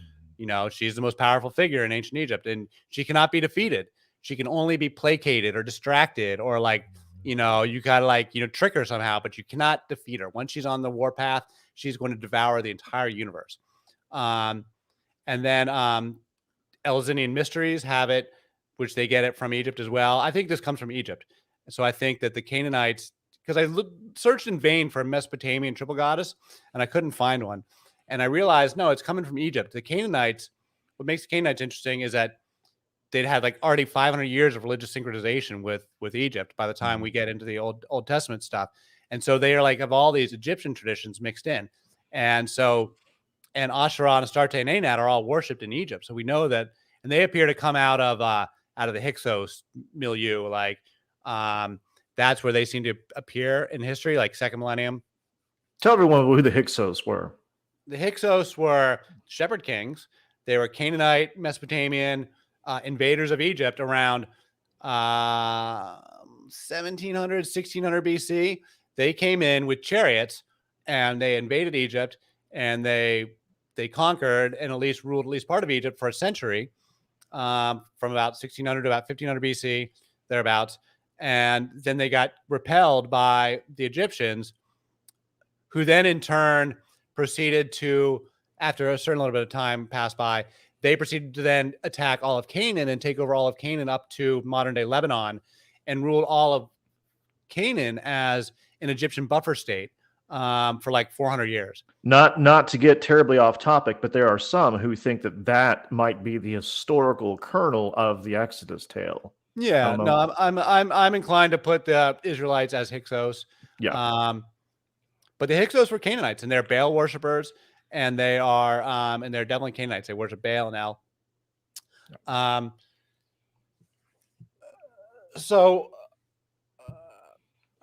she's the most powerful figure in ancient Egypt, and she cannot be defeated. She can only be placated or distracted, or like, you gotta like, trick her somehow, but you cannot defeat her. Once she's on the warpath, she's going to devour the entire universe. And then Eleusinian mysteries have it, which they get it from Egypt as well. I think this comes from Egypt. So I think that the Canaanites, because I searched in vain for a Mesopotamian triple goddess and I couldn't find one. And I realized, no, it's coming from Egypt. The Canaanites, what makes the Canaanites interesting is that they'd had like already 500 years of religious synchronization with Egypt by the time we get into the Old Testament stuff. And so they are like, have all these Egyptian traditions mixed in. And so, and Asherah and Astarte and Anat are all worshipped in Egypt. So we know that, and they appear to come out of the Hyksos milieu. Like that's where they seem to appear in history, like second millennium. Tell everyone who the Hyksos were. The Hyksos were shepherd kings. They were Canaanite, Mesopotamian invaders of Egypt around 1700, 1600 BC. They came in with chariots and they invaded Egypt, and they conquered and ruled at least part of Egypt for a century, from about 1600 to about 1500 BC, thereabouts. And then they got repelled by the Egyptians, who then in turn proceeded to, after a certain little bit of time passed by, they proceeded to then attack all of Canaan and take over all of Canaan up to modern day Lebanon, and ruled all of Canaan as an Egyptian buffer state for like 400 years. Not to get terribly off topic, but there are some who think that might be the historical kernel of the Exodus tale. Yeah, no, I'm inclined to put the Israelites as Hyksos. Yeah. But the Hyksos were Canaanites, and they're Baal worshippers, and they are and they're definitely Canaanites. They worship Baal and El. So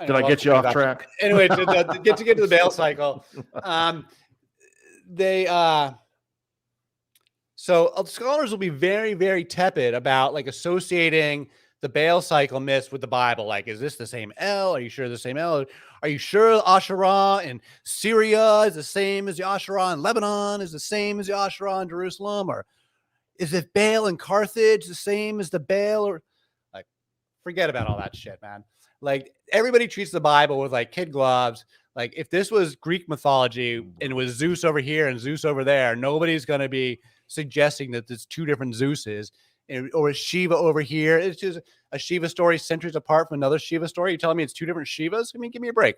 did I get you off track? Anyway, to get to the Baal cycle, so scholars will be very, very tepid about like associating the Baal cycle myths with the Bible. Like, is this the same El? Are you sure the same El? Are you sure Asherah in Syria is the same as the Asherah in Lebanon is the same as the Asherah in Jerusalem? Or is it Baal in Carthage the same as the Baal? Or like, forget about all that shit, man. Like, everybody treats the Bible with like kid gloves. Like, if this was Greek mythology and it was Zeus over here and Zeus over there, nobody's going to be suggesting that there's two different Zeuses, or a Shiva over here. It's just a Shiva story centuries apart from another Shiva story. You're telling me it's two different Shivas? I mean, give me a break.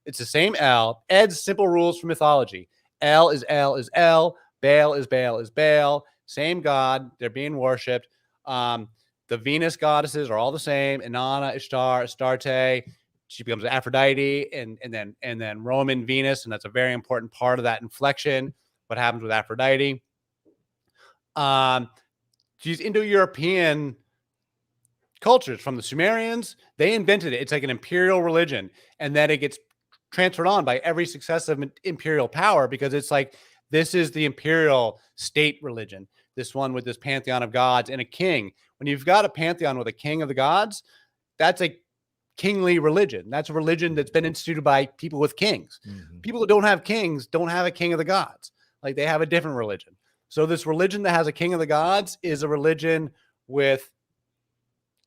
It's the same El. Ed's simple rules for mythology. El is El is El. Baal is Baal is Baal. Same God. They're being worshipped. The Venus goddesses are all the same. Inanna, Ishtar, Astarte. She becomes Aphrodite, and then Roman Venus, and that's a very important part of that inflection. What happens with Aphrodite? These Indo-European cultures from the Sumerians, they invented it. It's like an imperial religion, and then it gets transferred on by every successive imperial power, because it's like, this is the imperial state religion. This one with this pantheon of gods and a king. When you've got a pantheon with a king of the gods, that's a kingly religion. That's a religion that's been instituted by people with kings. Mm-hmm. People who don't have kings don't have a king of the gods. Like, they have a different religion. So this religion that has a king of the gods is a religion with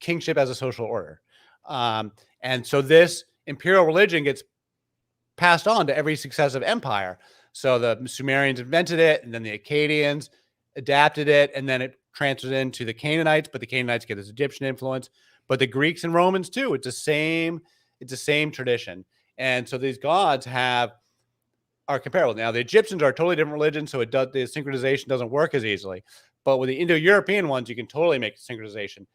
kingship as a social order. And so this imperial religion gets passed on to every successive empire. So the Sumerians invented it, and then the Akkadians adapted it, and then it transfers into the Canaanites, but the Canaanites get this Egyptian influence. But the Greeks and Romans too, it's the same tradition. And so these gods are comparable. Now, the Egyptians are a totally different religion, so the synchronization doesn't work as easily. But with the Indo-European ones, you can totally make synchronization.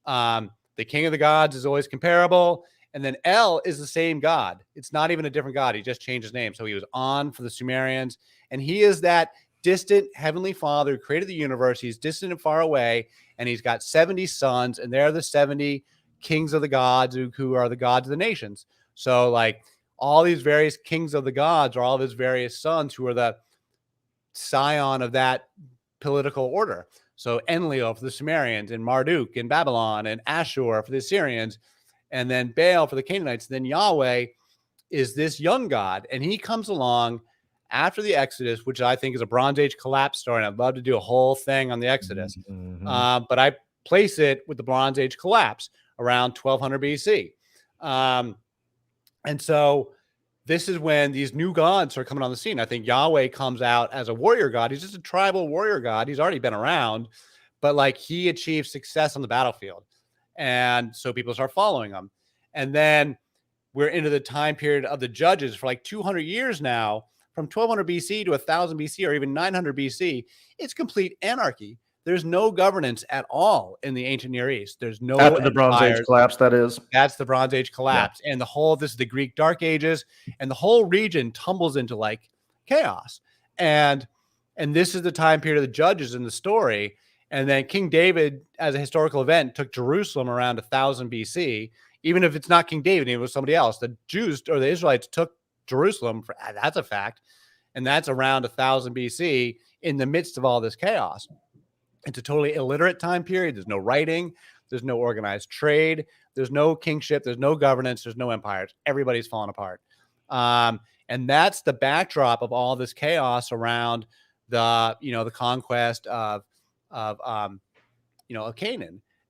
The king of the gods is always comparable. And then El is the same God. It's not even a different God. He just changed his name. So he was On for the Sumerians. And he is that distant heavenly father who created the universe. He's distant and far away. And he's got 70 sons. And they're the 70 kings of the gods who are the gods of the nations. So like, all these various kings of the gods are all of his various sons who are the scion of that political order. So Enlil for the Sumerians, and Marduk in Babylon, and Ashur for the Assyrians, and then Baal for the Canaanites. Then Yahweh is this young God, and he comes along after the Exodus, which I think is a Bronze Age collapse story, and I'd love to do a whole thing on the Exodus. Mm-hmm. But place it with the Bronze Age collapse around 1200 BC. And so this is when these new gods are coming on the scene. I think Yahweh comes out as a warrior god. He's just a tribal warrior god. He's already been around, but like he achieved success on the battlefield. And so people start following him. And then we're into the time period of the judges for like 200 years now, from 1200 BC to 1000 BC or even 900 BC. It's complete anarchy. There's no governance at all in the ancient Near East. There's no after the Bronze Age empires. collapse, that is. That's the Bronze Age collapse. Yeah. And the whole, this is the Greek Dark Ages, and the whole region tumbles into like chaos. And this is the time period of the judges in the story. And then King David, as a historical event, took Jerusalem around 1000 BC. Even if it's not King David, it was somebody else. The Jews or the Israelites took Jerusalem, that's a fact. And that's around 1000 BC in the midst of all this chaos. It's a totally illiterate time period. There's no writing. There's no organized trade. There's no kingship. There's no governance. There's no empires. Everybody's falling apart. And that's the backdrop of all this chaos around the, the conquest of Canaan.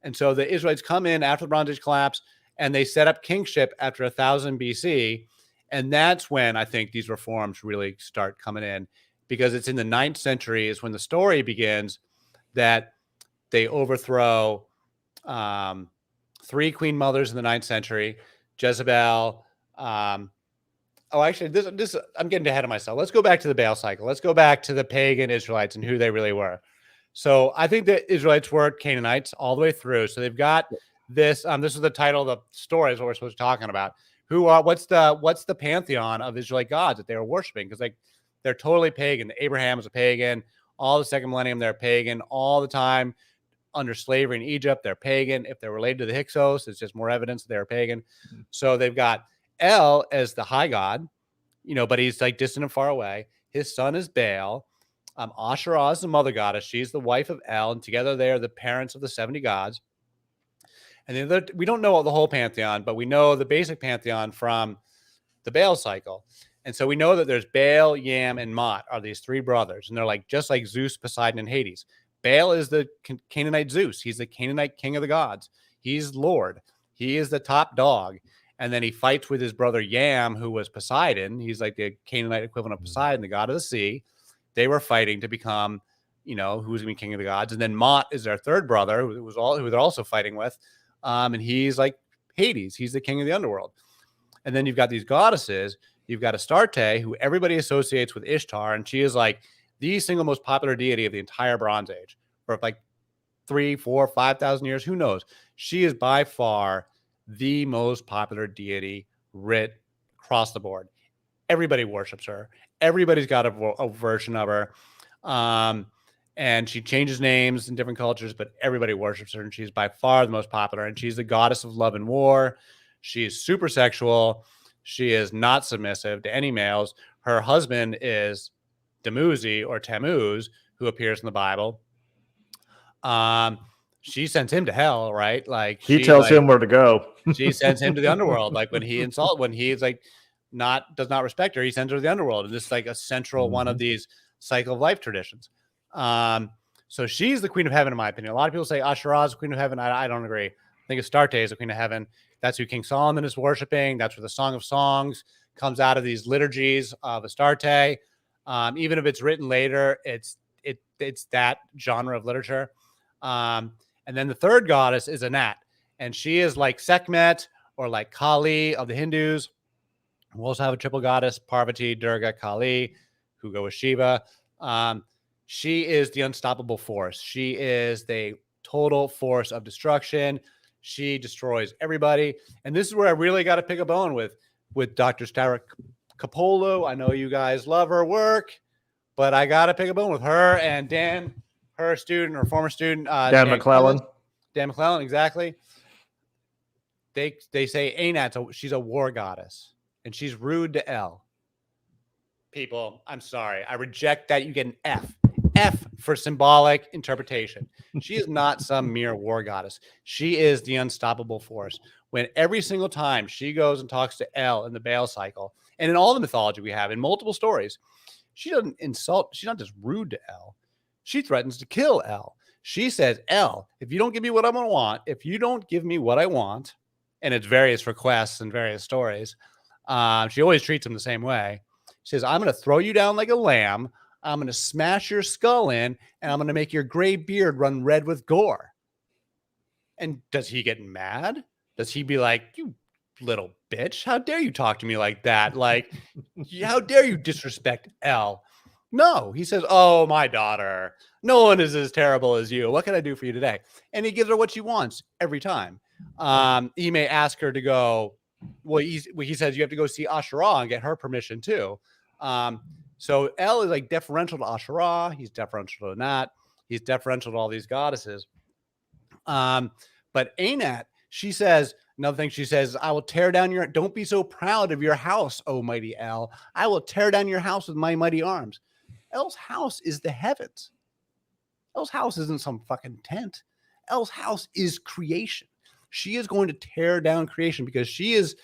And so the Israelites come in after the Bronze Age collapse, and they set up kingship after 1000 BC. And that's when I think these reforms really start coming in, because it's in the 9th century is when the story begins that they overthrow 3 queen mothers in the 9th century, Jezebel. Actually, this I'm getting ahead of myself. Let's go back to the Baal cycle. Let's go back to the pagan Israelites and who they really were. So I think the Israelites were Canaanites all the way through. So they've got this. This is the title of the story, is what we're supposed to be talking about. What's the pantheon of Israelite gods that they were worshiping? Because they're totally pagan. Abraham was a pagan. All the second millennium, they're pagan. All the time under slavery in Egypt, they're pagan. If they're related to the Hyksos, it's just more evidence that they're pagan. Mm-hmm. So they've got El as the high god, but he's like distant and far away. His son is Baal. Asherah is the mother goddess. She's the wife of El, and together they are the parents of the 70 gods. And then we don't know the whole pantheon, but we know the basic pantheon from the Baal cycle. And so we know that there's Baal, Yam, and Mot are these 3 brothers. And they're like just like Zeus, Poseidon, and Hades. Baal is the Canaanite Zeus. He's the Canaanite king of the gods. He's Lord. He is the top dog. And then he fights with his brother Yam, who was Poseidon. He's like the Canaanite equivalent of Poseidon, the god of the sea. They were fighting to become, who's going to be king of the gods. And then Mot is their 3rd brother, who they're also fighting with. And he's like Hades. He's the king of the underworld. And then you've got these goddesses. You've got Astarte, who everybody associates with Ishtar, and she is like the single most popular deity of the entire Bronze Age for like 3, 4, 5,000 years. Who knows? She is by far the most popular deity writ across the board. Everybody worships her. Everybody's got a version of her. And she changes names in different cultures, but everybody worships her. And she's by far the most popular. And she's the goddess of love and war. She is super sexual. She is not submissive to any males. Her husband is Tammuz or Tammuz, who appears in the Bible. She sends him to hell, right? Like he tells him where to go. She sends him to the underworld. Like when he's like does not respect her, he sends her to the underworld. And this is like a central one of these cycle of life traditions. So she's the queen of heaven, in my opinion. A lot of people say Asherah is the queen of heaven. I don't agree. I think Astarte is the queen of heaven. That's who King Solomon is worshiping. That's where the Song of Songs comes out of these liturgies of Astarte. Even if it's written later, it's that genre of literature. And then the 3rd goddess is Anat, and she is like Sekhmet or like Kali of the Hindus. We also have a triple goddess, Parvati, Durga, Kali, who go with Shiva. She is the unstoppable force. She is the total force of destruction. She destroys everybody. And this is where I really got to pick a bone with Dr. Stara Capolo. I know you guys love her work, but I got to pick a bone with her and Dan, her student or former student. Dan McClellan. Dan McClellan, exactly. They say Anat, she's a war goddess, and she's rude to El. People, I'm sorry. I reject that. You get an F. F for symbolic interpretation. She is not some mere war goddess. She is the unstoppable force. When every single time she goes and talks to El in the Baal cycle, and in all the mythology we have, in multiple stories, she doesn't insult. She's not just rude to El. She threatens to kill El. She says, El, if you don't give me what I want, if you don't give me what I want, and it's various requests and various stories, she always treats him the same way. She says, I'm going to throw you down like a lamb. I'm going to smash your skull in, and I'm going to make your gray beard run red with gore. And does he get mad? Does he be like, you little bitch, how dare you talk to me like that? Like, how dare you disrespect El? No, he says, oh, my daughter, no one is as terrible as you. What can I do for you today? And he gives her what she wants every time. He may ask her to go. Well, he says you have to go see Asherah and get her permission too. So El is like deferential to Asherah. He's deferential to Nat. He's deferential to all these goddesses. But Anat, she says, another thing she says, I will tear down your, don't be so proud of your house, O mighty El. I will tear down your house with my mighty arms. El's house is the heavens. El's house isn't some fucking tent. El's house is creation. She is going to tear down creation because she is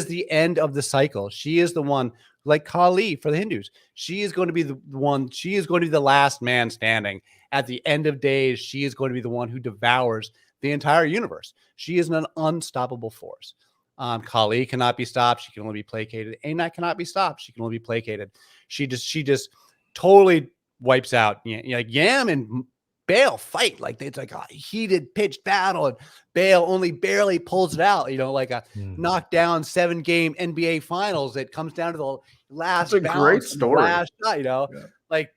the end of the cycle. She is the one, like Kali for the Hindus. She is going to be the one. She is going to be the last man standing. At the end of days, she is going to be the one who devours the entire universe. She is an unstoppable force. Kali cannot be stopped. She can only be placated. Anat cannot be stopped. She can only be placated. She just totally wipes out. Like Yam and Baal fight like it's like a heated pitched battle, and Baal only barely pulls it out. Like a knockdown 7-game NBA Finals that comes down to the last. That's a great story. Last shot, like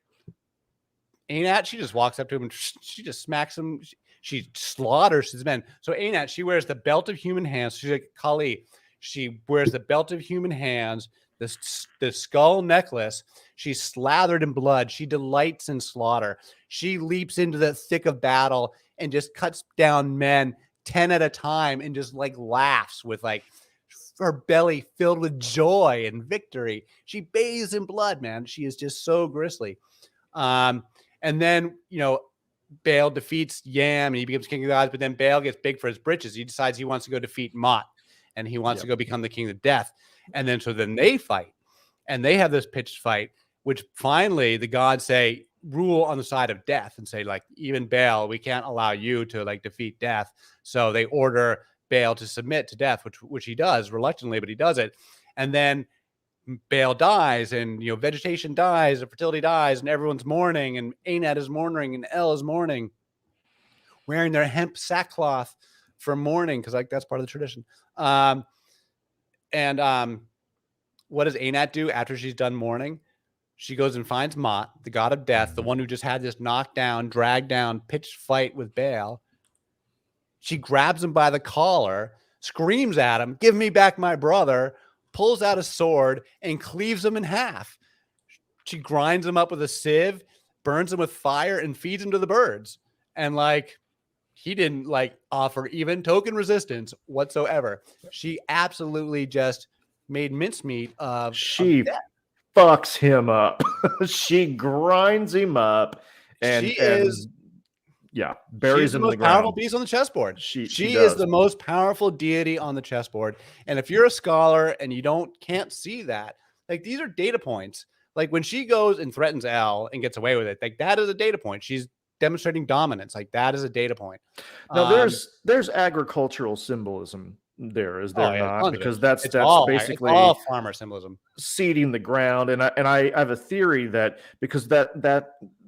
Anat, she just walks up to him and she just smacks him. She slaughters his men. So Anat, she wears the belt of human hands. She's like Kali. She wears the belt of human hands, the skull necklace. She's slathered in blood. She delights in slaughter. She leaps into the thick of battle and just cuts down men 10 at a time and just like laughs with like her belly filled with joy and victory. She bathes in blood, man. She is just so grisly. And then, Baal defeats Yam and he becomes king of the gods, but then Baal gets big for his britches. He decides he wants to go defeat Mot and he wants to go become the king of death. And then, so then they fight and they have this pitched fight, which finally the gods say, rule on the side of death and say, like, even Baal, we can't allow you to like defeat death. So they order Baal to submit to death, which he does reluctantly, but he does it. And then Baal dies and, vegetation dies and fertility dies and everyone's mourning and Anat is mourning and El is mourning, wearing their hemp sackcloth for mourning. Cause like, that's part of the tradition. What does Anat do after she's done mourning? She goes and finds Mot, the god of death, the one who just had this knockdown, dragged down, pitched fight with Baal. She grabs him by the collar, screams at him, give me back my brother, pulls out a sword and cleaves him in half. She grinds him up with a sieve, burns him with fire, and feeds him to the birds. And like, he didn't like offer even token resistance whatsoever. She absolutely just made mincemeat of death. Fucks him up. She grinds him up and buries him in the ground. Powerful piece on the chessboard. She is the most powerful deity on the chessboard. And if you're a scholar and you can't see that, like these are data points. Like when she goes and threatens El and gets away with it, like that is a data point. She's demonstrating dominance. Like that is a data point. Now there's agricultural symbolism there, is there not? Because that's basically all farmer symbolism, seeding the ground. And I have a theory that because that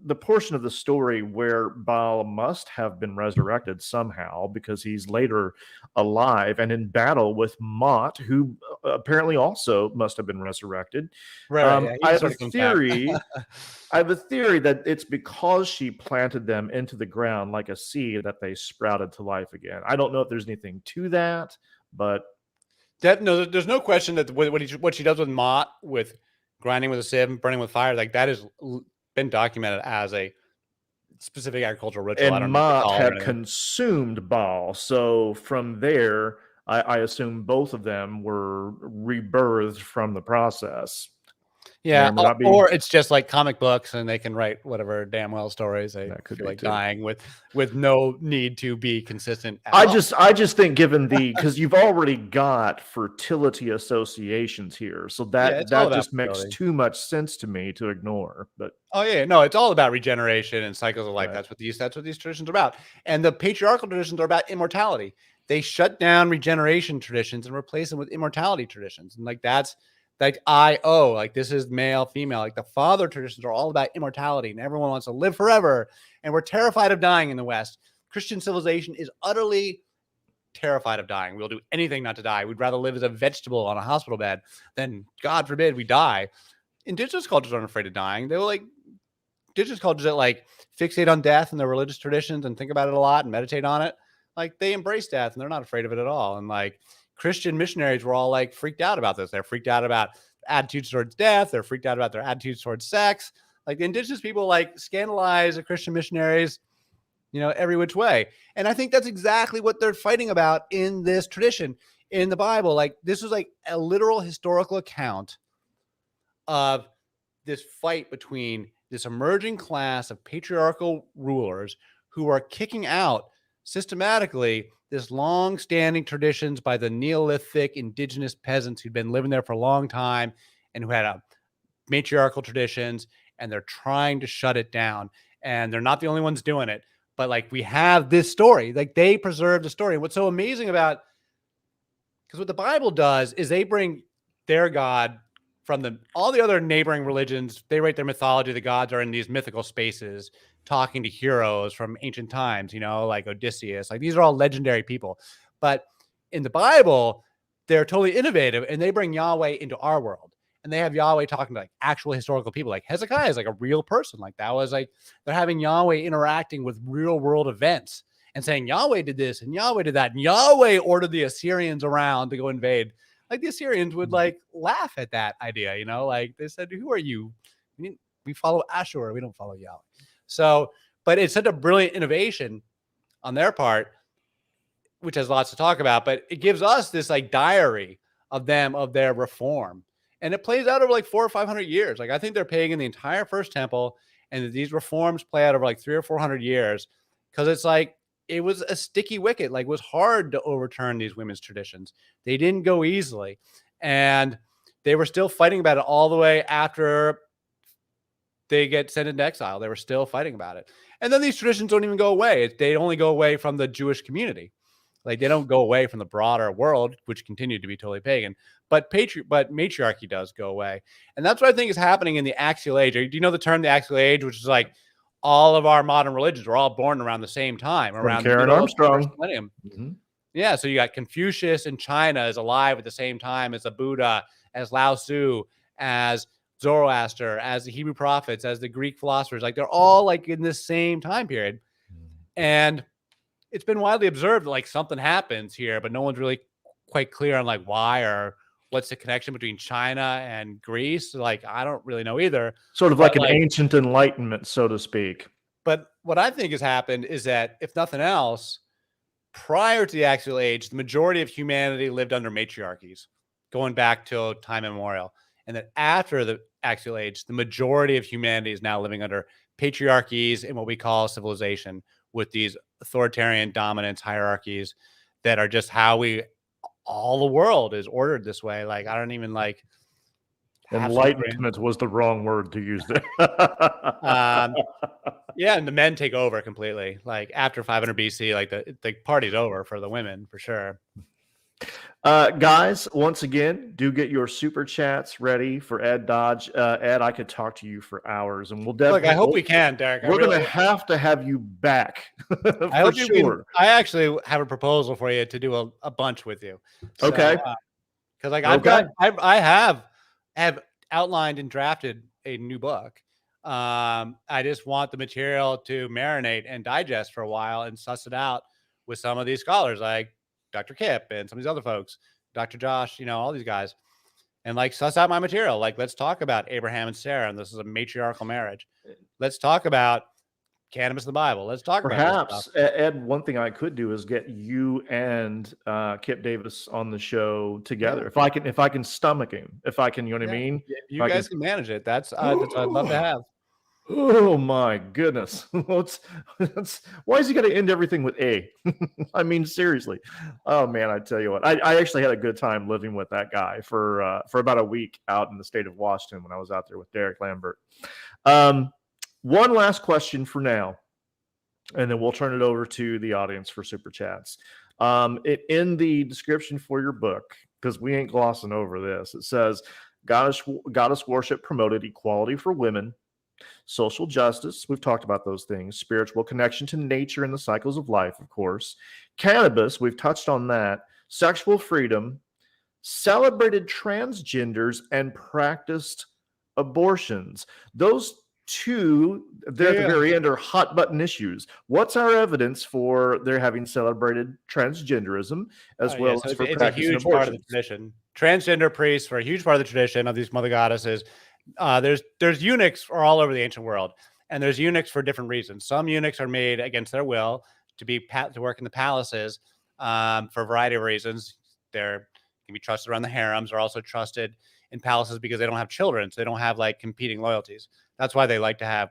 the portion of the story where Baal must have been resurrected somehow because he's later alive and in battle with Mot, who apparently also must have been resurrected. Right. I have a theory. I have a theory that it's because she planted them into the ground like a seed that they sprouted to life again. I don't know if there's anything to that, but there's no question that what she does with Mot, with grinding with a sieve and burning with fire, like that is been documented as a specific agricultural ritual. And Mot had consumed Baal, so from there, I assume both of them were rebirthed from the process. Yeah, may not be. or it's just like comic books, and they can write whatever damn well stories they That could feel be like too. dying with no need to be consistent at I all. just think given because you've already got fertility associations here, so Yeah, it's all that about just makes fertility. too much sense to me to ignore. But Oh yeah, no, it's all about regeneration and cycles of life. right. That's what these traditions are about. And the patriarchal traditions are about immortality. They shut down regeneration traditions and replace them with immortality traditions. And like that's like like this is male, female. Like the father traditions are all about immortality, and everyone wants to live forever. And we're terrified of dying in the West. Christian civilization is utterly terrified of dying. We'll do anything not to die. We'd rather live as a vegetable on a hospital bed than, God forbid, we die. Indigenous cultures aren't afraid of dying. They will like indigenous cultures that like fixate on death and their religious traditions and think about it a lot and meditate on it. Like they embrace death and they're not afraid of it at all. And like Christian missionaries were all like freaked out about this. They're freaked out about attitudes towards death. They're freaked out about their attitudes towards sex. Like the indigenous people like scandalize the Christian missionaries, every which way. And I think that's exactly what they're fighting about in this tradition in the Bible. Like this was like a literal historical account of this fight between this emerging class of patriarchal rulers who are kicking out systematically this long-standing traditions by the Neolithic indigenous peasants who'd been living there for a long time and who had a matriarchal traditions, and they're trying to shut it down. And they're not the only ones doing it, but like we have this story, like they preserve the story. And what's so amazing about, because what the Bible does is they bring their God from all the other neighboring religions. They write their mythology. The gods are in these mythical spaces talking to heroes from ancient times, like Odysseus. Like these are all legendary people. But in the Bible, they're totally innovative and they bring Yahweh into our world. And they have Yahweh talking to like actual historical people. Like Hezekiah is like a real person. Like that was like they're having Yahweh interacting with real world events and saying Yahweh did this and Yahweh did that. And Yahweh ordered the Assyrians around to go invade. Like the Assyrians would like laugh at that idea, like they said, who are you? We follow Asherah. We don't follow Yahweh. So, but it's such a brilliant innovation on their part, which has lots to talk about, but it gives us this like diary of them, of their reform. And it plays out over like 400 or 500 years. Like I think they're pagan the entire first temple, and these reforms play out over like 300 or 400 years. Cause it's like, it was a sticky wicket. Like it was hard to overturn these women's traditions. They didn't go easily. And they were still fighting about it all the way after they get sent into exile. They were still fighting about it. And then these traditions don't even go away. They only go away from the Jewish community. Like they don't go away from the broader world, which continued to be totally pagan. But matriarchy does go away. And that's what I think is happening in the axial age. Do you know the term the axial age, which is like all of our modern religions were all born around the same time, around the middle of the first millennium. Mm-hmm. Yeah, so you got Confucius in China is alive at the same time as the Buddha, as Lao Tzu, as Zoroaster, as the Hebrew prophets, as the Greek philosophers. Like they're all like in this same time period. And it's been widely observed that like something happens here, but no one's really quite clear on like why or what's the connection between China and Greece. Like, I don't really know either. Sort of like an ancient enlightenment, so to speak. But what I think has happened is that if nothing else, prior to the axial age, the majority of humanity lived under matriarchies going back to time immemorial. And that after the axial age, the majority of humanity is now living under patriarchies in what we call civilization, with these authoritarian dominance hierarchies that are just how all the world is ordered this way. Like, I don't even like. Enlightenment was the wrong word to use there. Yeah, and the men take over completely. Like after 500 BC, like the party's over for the women for sure. Guys, once again, do get your super chats ready for Ed Dodge. Ed, I could talk to you for hours, and we'll definitely. Look, I hope we can, Derek. We're going to have you back. I hope you can. I actually have a proposal for you to do a bunch with you. So, okay. Because like I have outlined and drafted a new book. I just want the material to marinate and digest for a while and suss it out with some of these scholars like Dr. Kip and some of these other folks, Dr. Josh, all these guys, and like suss out my material. Like, let's talk about Abraham and Sarah, and this is a matriarchal marriage. Let's talk about cannabis in the Bible. Let's talk about this stuff. Perhaps, Ed, one thing I could do is get you and Kip Davis on the show together. Yeah. If I can stomach him, if I can, you know what I mean? If If you I guys can manage it, that's what I'd love to have. Oh my goodness. Why is he going to end everything with A? I mean, seriously. Oh man, I tell you what, I actually had a good time living with that guy for about a week out in the state of Washington when I was out there with Derek Lambert. One last question for now, and then we'll turn it over to the audience for super chats. In the description for your book, because we ain't glossing over this, it says goddess worship promoted equality for women, social justice, we've talked about those things, spiritual connection to nature and the cycles of life, of course, cannabis, we've touched on that, sexual freedom, celebrated transgenders, and practiced abortions. Those two, there at the very end, are hot button issues. What's our evidence for their having celebrated transgenderism as well as for it's practicing a huge abortions? part of the tradition. Transgender priests were a huge part of the tradition of these mother goddesses. There's eunuchs are all over the ancient world, and there's eunuchs for different reasons. Some eunuchs are made against their will to work in the palaces for a variety of reasons. They can be trusted around the harems. They're also trusted in palaces because they don't have children, so they don't have like competing loyalties. That's why they like to have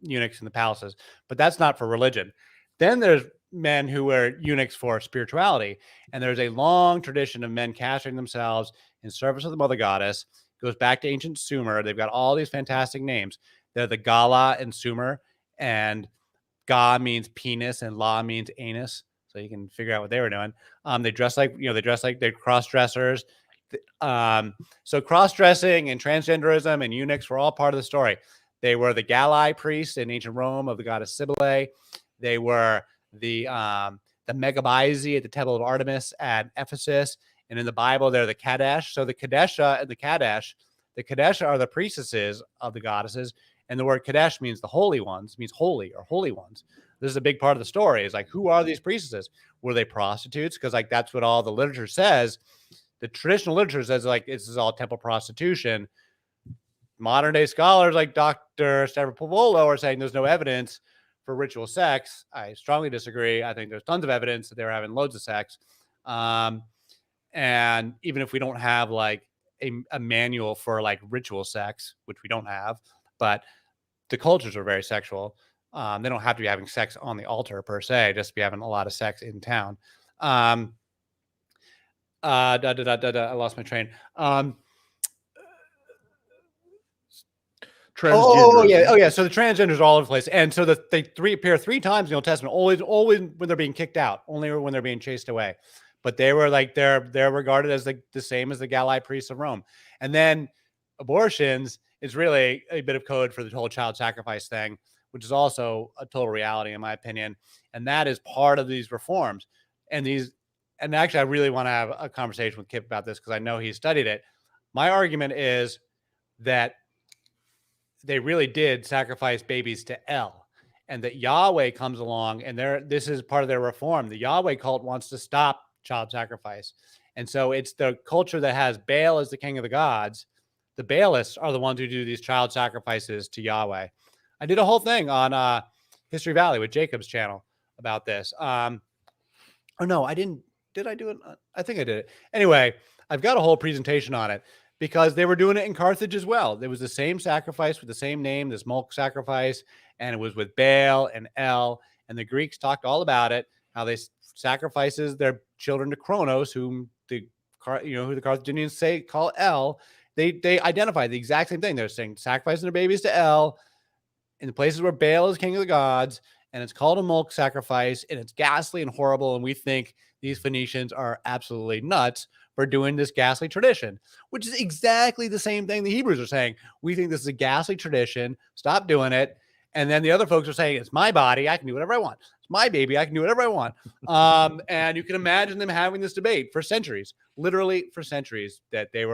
eunuchs in the palaces, but that's not for religion. Then there's men who wear eunuchs for spirituality, and there's a long tradition of men castrating themselves in service of the mother goddess. It goes back to ancient Sumer. They've got all these fantastic names. They're the Gala in Sumer, and Ga means penis and La means anus. So you can figure out what they were doing. They dress like, they're cross-dressers. So cross-dressing and transgenderism and eunuchs were all part of the story. They were the Galai priests in ancient Rome of the goddess Cybele. They were the Megabyzi at the Temple of Artemis at Ephesus. And in the Bible, they're the Kadesh. So the Kadesha and the Kadesh are the priestesses of the goddesses. And the word Kadesh means the holy ones, means holy or holy ones. This is a big part of the story. Is like, who are these priestesses? Were they prostitutes? Because like that's what all the literature says. The traditional literature says like this is all temple prostitution. Modern day scholars like Dr. Stavropoulos are saying there's no evidence for ritual sex. I strongly disagree. I think there's tons of evidence that they were having loads of sex. And even if we don't have like a manual for like ritual sex, which we don't have, but the cultures are very sexual. They don't have to be having sex on the altar per se, just be having a lot of sex in town. I lost my train. Oh yeah. So the transgenders are all over the place, and so they appear three times in the Old Testament. Always when they're being kicked out. Only when they're being chased away. But they were like they're regarded as the same as the Galai priests of Rome. And then abortions is really a bit of code for the whole child sacrifice thing, which is also a total reality in my opinion. And that is part of these reforms. And actually, I really want to have a conversation with Kip about this because I know he studied it. My argument is that they really did sacrifice babies to El, and that Yahweh comes along, and this is part of their reform. The Yahweh cult wants to stop child sacrifice. And so it's the culture that has Baal as the king of the gods. The Baalists are the ones who do these child sacrifices to Yahweh. I did a whole thing on History Valley with Jacob's channel about this. Oh no, I didn't. Did I do it? I think I did it. Anyway, I've got a whole presentation on it because they were doing it in Carthage as well. There was the same sacrifice with the same name, this Molech sacrifice, and it was with Baal and El. And the Greeks talked all about it, how they sacrifices their children to Kronos, whom who the Carthaginians call El. They identify the exact same thing. They're saying sacrificing their babies to El in the places where Baal is king of the gods, and it's called a Molech sacrifice, and it's ghastly and horrible. And we think these Phoenicians are absolutely nuts for doing this ghastly tradition, which is exactly the same thing the Hebrews are saying. We think this is a ghastly tradition. Stop doing it. And then the other folks are saying, it's my body. I can do whatever I want. It's my baby. I can do whatever I want. And you can imagine them having this debate for centuries, literally for centuries, that they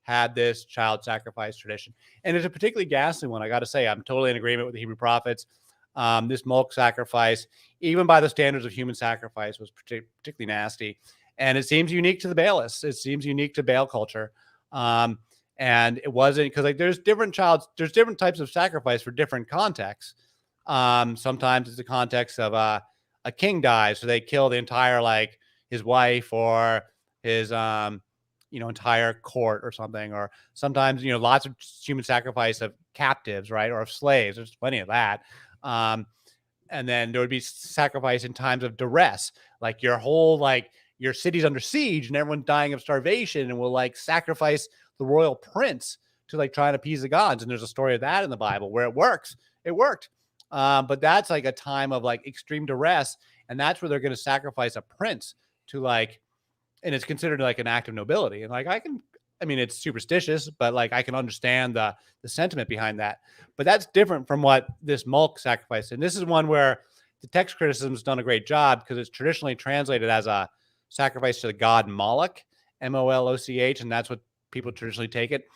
had this child sacrifice tradition. And it's a particularly ghastly one. I got to say, I'm totally in agreement with the Hebrew prophets. This Molech sacrifice, even by the standards of human sacrifice, was particularly nasty. And it seems unique to the Baalists. It seems unique to Baal culture. And it wasn't because like there's different types of sacrifice for different contexts. Sometimes it's the context of a king dies, so they kill the entire, like, his wife or his entire court or something. Or sometimes, lots of human sacrifice of captives, right, or of slaves. There's plenty of that. And then there would be sacrifice in times of duress, like your city's under siege and everyone's dying of starvation, and will like sacrifice the royal prince to like try and appease the gods. And there's a story of that in the Bible where it works. It worked. But that's like a time of like extreme duress, and that's where they're going to sacrifice a prince to like, and it's considered like an act of nobility. And like it's superstitious, but like I can understand the sentiment behind that. But that's different from what this Mulk sacrifice. And this is one where the text criticism has done a great job, because it's traditionally translated as a sacrifice to the god Moloch, Moloch, and that's what people traditionally take it.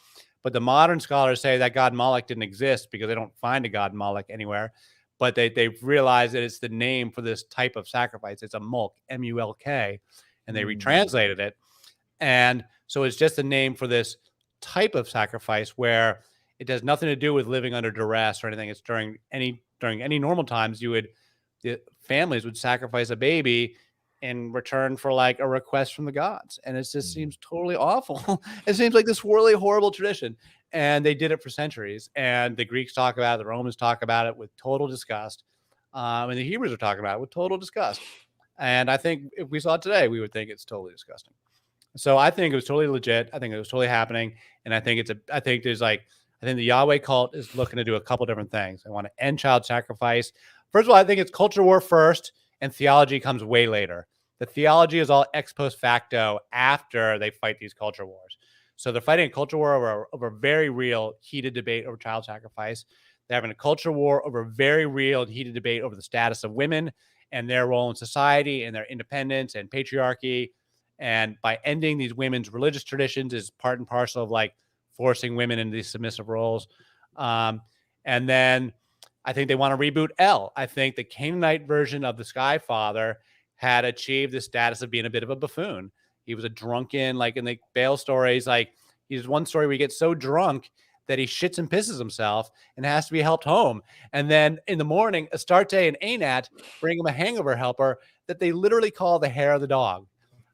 But the modern scholars say that god Moloch didn't exist because they don't find a god Moloch anywhere. But they've realized that it's the name for this type of sacrifice. It's a Mulk, Mulk, and they retranslated it. And so it's just a name for this type of sacrifice where it has nothing to do with living under duress or anything. It's during any normal times, the families would sacrifice a baby in return for like a request from the gods. And it just seems totally awful. It seems like this really horrible tradition. And they did it for centuries. And the Greeks talk about it, the Romans talk about it with total disgust. And the Hebrews are talking about it with total disgust. And I think if we saw it today, we would think it's totally disgusting. So I think it was totally legit. I think it was totally happening. And I think I think the Yahweh cult is looking to do a couple different things. They want to end child sacrifice. First of all, I think it's culture war first, and theology comes way later. The theology is all ex post facto after they fight these culture wars. So they're fighting a culture war over a very real heated debate over child sacrifice. They're having a culture war over a very real heated debate over the status of women and their role in society and their independence and patriarchy. And by ending these women's religious traditions is part and parcel of like forcing women into these submissive roles. And then I think they want to reboot El. I think the Canaanite version of the Sky Father had achieved the status of being a bit of a buffoon. He was a drunken, like in the Baal stories, like he's one story where he gets so drunk that he shits and pisses himself and has to be helped home. And then in the morning, Astarte and Anat bring him a hangover helper that they literally call the hair of the dog.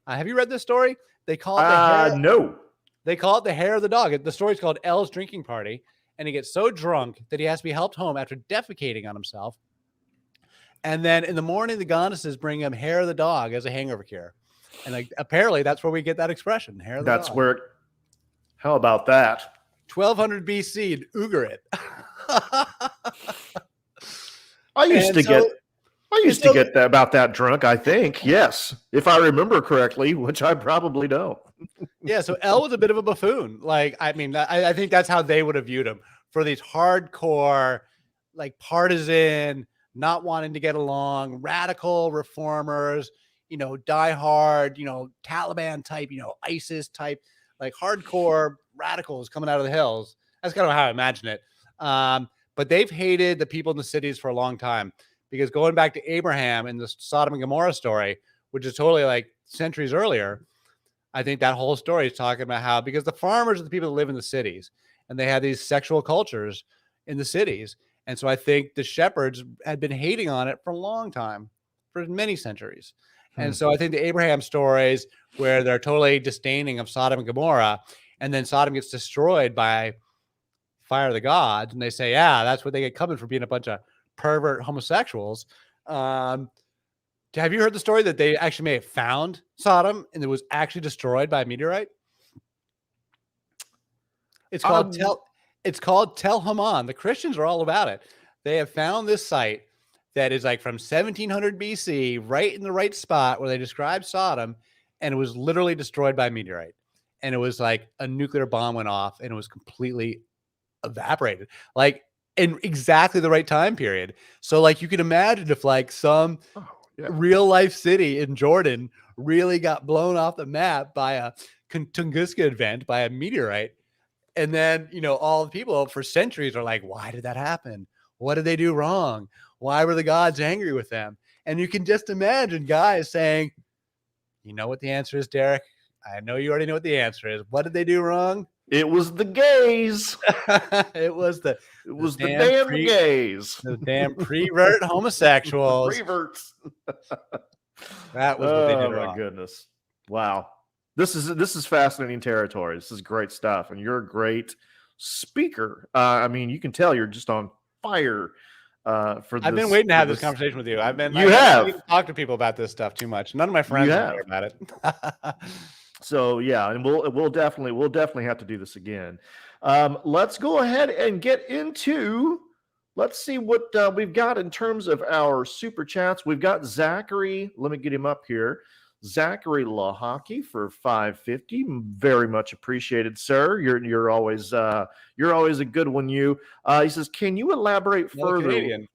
Have you read this story? They call it no. They call it the hair of the dog. The story's called El's Drinking Party, and he gets so drunk that he has to be helped home after defecating on himself. And then in the morning, the goddesses bring him hair of the dog as a hangover cure. And like apparently that's where we get that expression, hair of the That's dog. where. How about that? 1200 BC in Ugarit. I used to get that about that drunk, I think. Yes, if I remember correctly, which I probably don't. Yeah, so El was a bit of a buffoon. Like, I mean, I think that's how they would have viewed him, for these hardcore, like partisan, not wanting to get along, radical reformers, die hard, Taliban type, ISIS type, like hardcore radicals coming out of the hills. That's kind of how I imagine it. But they've hated the people in the cities for a long time, because going back to Abraham and the Sodom and Gomorrah story, which is totally like centuries earlier, I think that whole story is talking about how, because the farmers are the people that live in the cities, and they had these sexual cultures in the cities. And so I think the shepherds had been hating on it for a long time, for many centuries. And so I think the Abraham stories where they're totally disdaining of Sodom and Gomorrah, and then Sodom gets destroyed by fire of the gods, and they say, yeah, that's what they get coming for being a bunch of pervert homosexuals. Have you heard the story that they actually may have found Sodom and it was actually destroyed by a meteorite? It's called Tel Haman. The Christians are all about it. They have found this site that is like from 1700 BC, right in the right spot where they describe Sodom, and it was literally destroyed by a meteorite. And it was like a nuclear bomb went off and it was completely evaporated, like in exactly the right time period. So like you can imagine if like some real life city in Jordan really got blown off the map by a Tunguska event, by a meteorite. And then, all the people for centuries are like, why did that happen? What did they do wrong? Why were the gods angry with them? And you can just imagine guys saying, you know what the answer is, Derek? I know you already know what the answer is. What did they do wrong? It was the gays. It was the damn gays. The damn prevert homosexuals. Preverts. That was what they did wrong. Oh my goodness. Wow. This is fascinating territory. This is great stuff. And you're a great speaker. I mean, you can tell you're just on fire. I've been waiting to have this conversation with you. I've been talk to people about this stuff too much. None of my friends care about it. So yeah, and we'll definitely have to do this again. Let's go ahead and get into. Let's see what we've got in terms of our super chats. We've got Zachary. Let me get him up here. Zachary Lahaki for $5.50. Very much appreciated, sir. You're always a good one. He says, can you elaborate further? Canadian.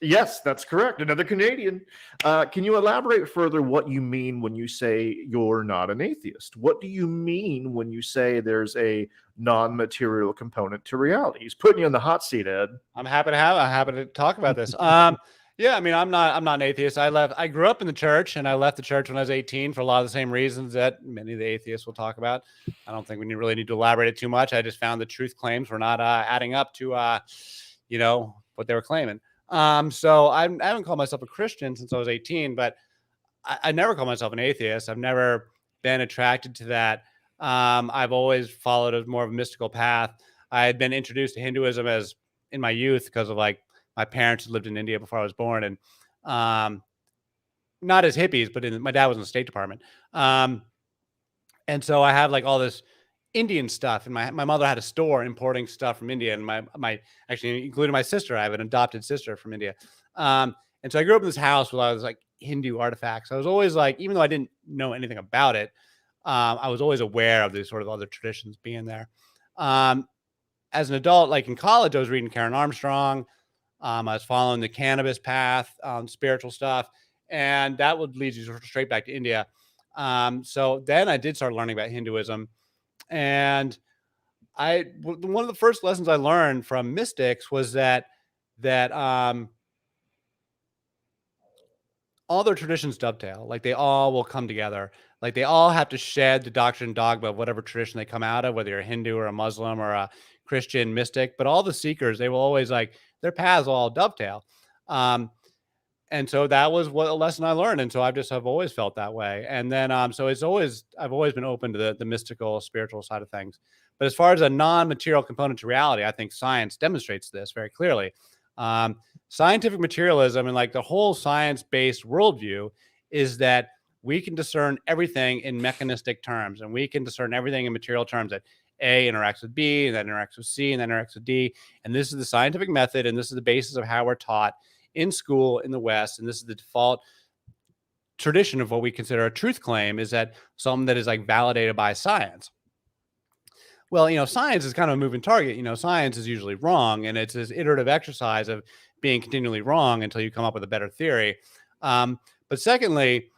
Yes, that's correct. Another Canadian. Can you elaborate further what you mean when you say you're not an atheist? What do you mean when you say there's a non-material component to reality? He's putting you on the hot seat, Ed. I'm happy to talk about this. Yeah, I mean, I'm not an atheist. I grew up in the church, and I left the church when I was 18 for a lot of the same reasons that many of the atheists will talk about. I don't think we really need to elaborate it too much. I just found the truth claims were not adding up to what they were claiming. So I haven't called myself a Christian since I was 18, but I never called myself an atheist. I've never been attracted to that. I've always followed a more of a mystical path. I had been introduced to Hinduism as in my youth because of my parents had lived in India before I was born, and not as hippies, but my dad was in the State Department. And so I have all this Indian stuff, and my mother had a store importing stuff from India, and my actually including my sister. I have an adopted sister from India. And so I grew up in this house with all these Hindu artifacts. I was always even though I didn't know anything about it, I was always aware of these sort of other traditions being there. As an adult, in college, I was reading Karen Armstrong. I was following the Cannabis path, spiritual stuff, and that would lead you straight back to India. So then I did start learning about Hinduism, and one of the first lessons I learned from mystics was that all their traditions dovetail. They all will come together. They all have to shed the doctrine and dogma of whatever tradition they come out of, whether you're a Hindu or a Muslim or a Christian mystic. But all the seekers, they will always their paths all dovetail. And so that was a lesson I learned. And so I've always felt that way. And then, so I've always been open to the mystical, spiritual side of things. But as far as a non-material component to reality, I think science demonstrates this very clearly. Scientific materialism and the whole science-based worldview is that we can discern everything in mechanistic terms, and we can discern everything in material terms, that A interacts with B, and that interacts with C, and that interacts with D. And this is the scientific method, and this is the basis of how we're taught in school in the West. And this is the default tradition of what we consider a truth claim, is that something that is validated by science. Well, science is kind of a moving target. Science is usually wrong, and it's this iterative exercise of being continually wrong until you come up with a better theory. But secondly,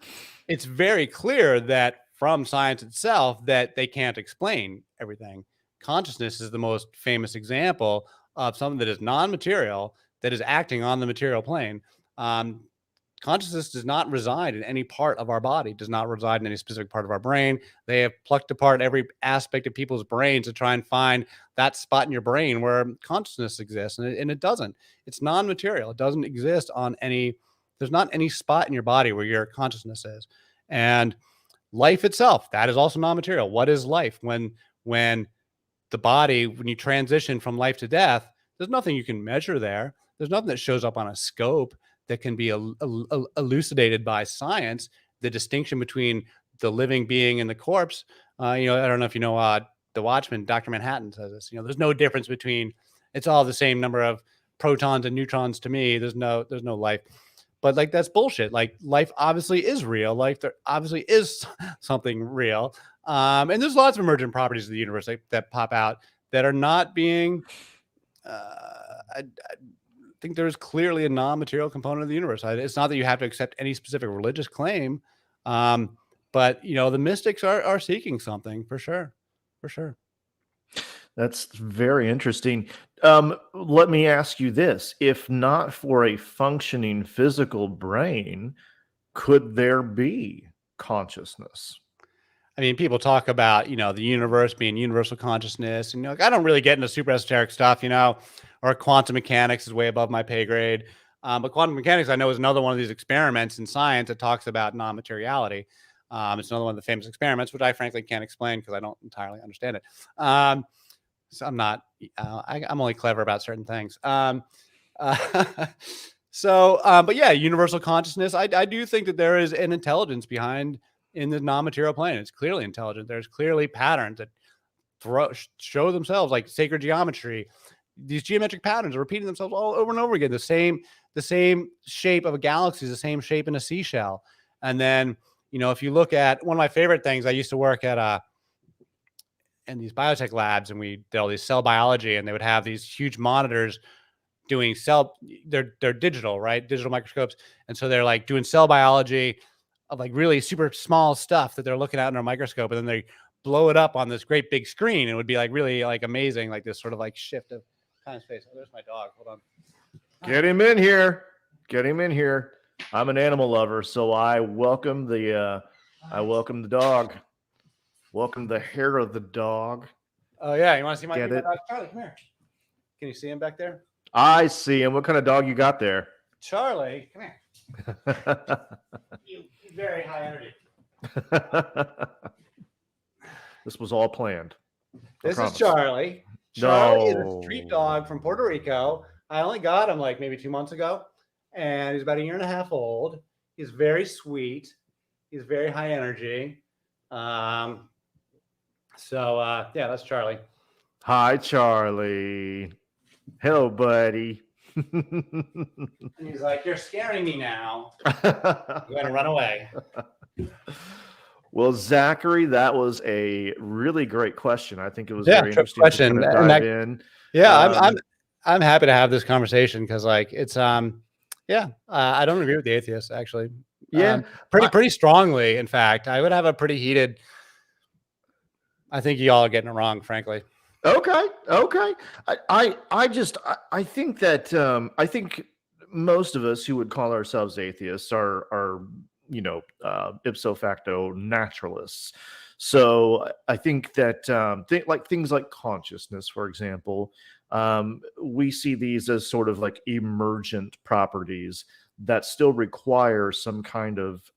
it's very clear that from science itself that they can't explain everything. Consciousness is the most famous example of something that is non-material, that is acting on the material plane. Consciousness does not reside in any part of our body, does not reside in any specific part of our brain. They have plucked apart every aspect of people's brains to try and find that spot in your brain where consciousness exists. And it doesn't. It's non-material. It doesn't exist there's not any spot in your body where your consciousness is. And life itself, that is also non-material. What is life? When the body, when you transition from life to death, there's nothing you can measure there. There's nothing that shows up on a scope that can be elucidated by science. The distinction between the living being and the corpse. I don't know if you know The Watchmen, Dr. Manhattan says this. There's no difference between. It's all the same number of protons and neutrons to me. There's no life. But that's bullshit. Life obviously is real. There obviously is something real. And there's lots of emergent properties of the universe that pop out that are not being. I think there's clearly a non-material component of the universe. It's not that you have to accept any specific religious claim, but the mystics are seeking something for sure. That's very interesting. Let me ask you this. If not for a functioning physical brain, could there be consciousness? I mean, people talk about, the universe being universal consciousness, and I don't really get into super esoteric stuff, or quantum mechanics is way above my pay grade. But quantum mechanics, I know, is another one of these experiments in science that talks about non-materiality. It's another one of the famous experiments, which I frankly can't explain because I don't entirely understand it. So I'm not, I'm only clever about certain things. But yeah, universal consciousness. I do think that there is an intelligence behind in the non-material plane. It's clearly intelligent. There's clearly patterns that show themselves, like sacred geometry. These geometric patterns are repeating themselves all over and over again. The same shape of a galaxy is the same shape in a seashell. And then, if you look at one of my favorite things, I used to work at in these biotech labs, and we did all these cell biology, and they would have these huge monitors doing they're digital, right? Digital microscopes. And so they're like doing cell biology of like really super small stuff that they're looking at in a microscope. And then they blow it up on this great big screen. It would be like really like amazing, like this sort of like shift of time and space. Oh, there's my dog. Hold on. Get him in here. Get him in here. I'm an animal lover, so I welcome the dog. Welcome the hair of the dog. Oh yeah, you want to see my Get dog? it? Charlie, come here. Can you see him back there? I see him. What kind of dog you got there? Charlie, come here. You very high energy. This was all planned. This is Charlie. Charlie is a street dog from Puerto Rico. I only got him like maybe 2 months ago, and he's about 1.5 years old. He's very sweet. He's very high energy. Yeah, that's Charlie. Hi, Charlie. Hello, buddy. And he's like, "You're scaring me now. I'm going to run away." Well, Zachary, that was a really great question. I think it was Yeah, very interesting question. to kind of dive in. Yeah, I'm happy to have this conversation because, like, it's I don't agree with the atheists actually. Yeah, pretty strongly. In fact, I would have a pretty heated. I think y'all are getting it wrong, frankly. Okay. I think that I think most of us who would call ourselves atheists are ipso facto naturalists. So I think that things like consciousness, for example, we see these as sort of like emergent properties that still require some kind of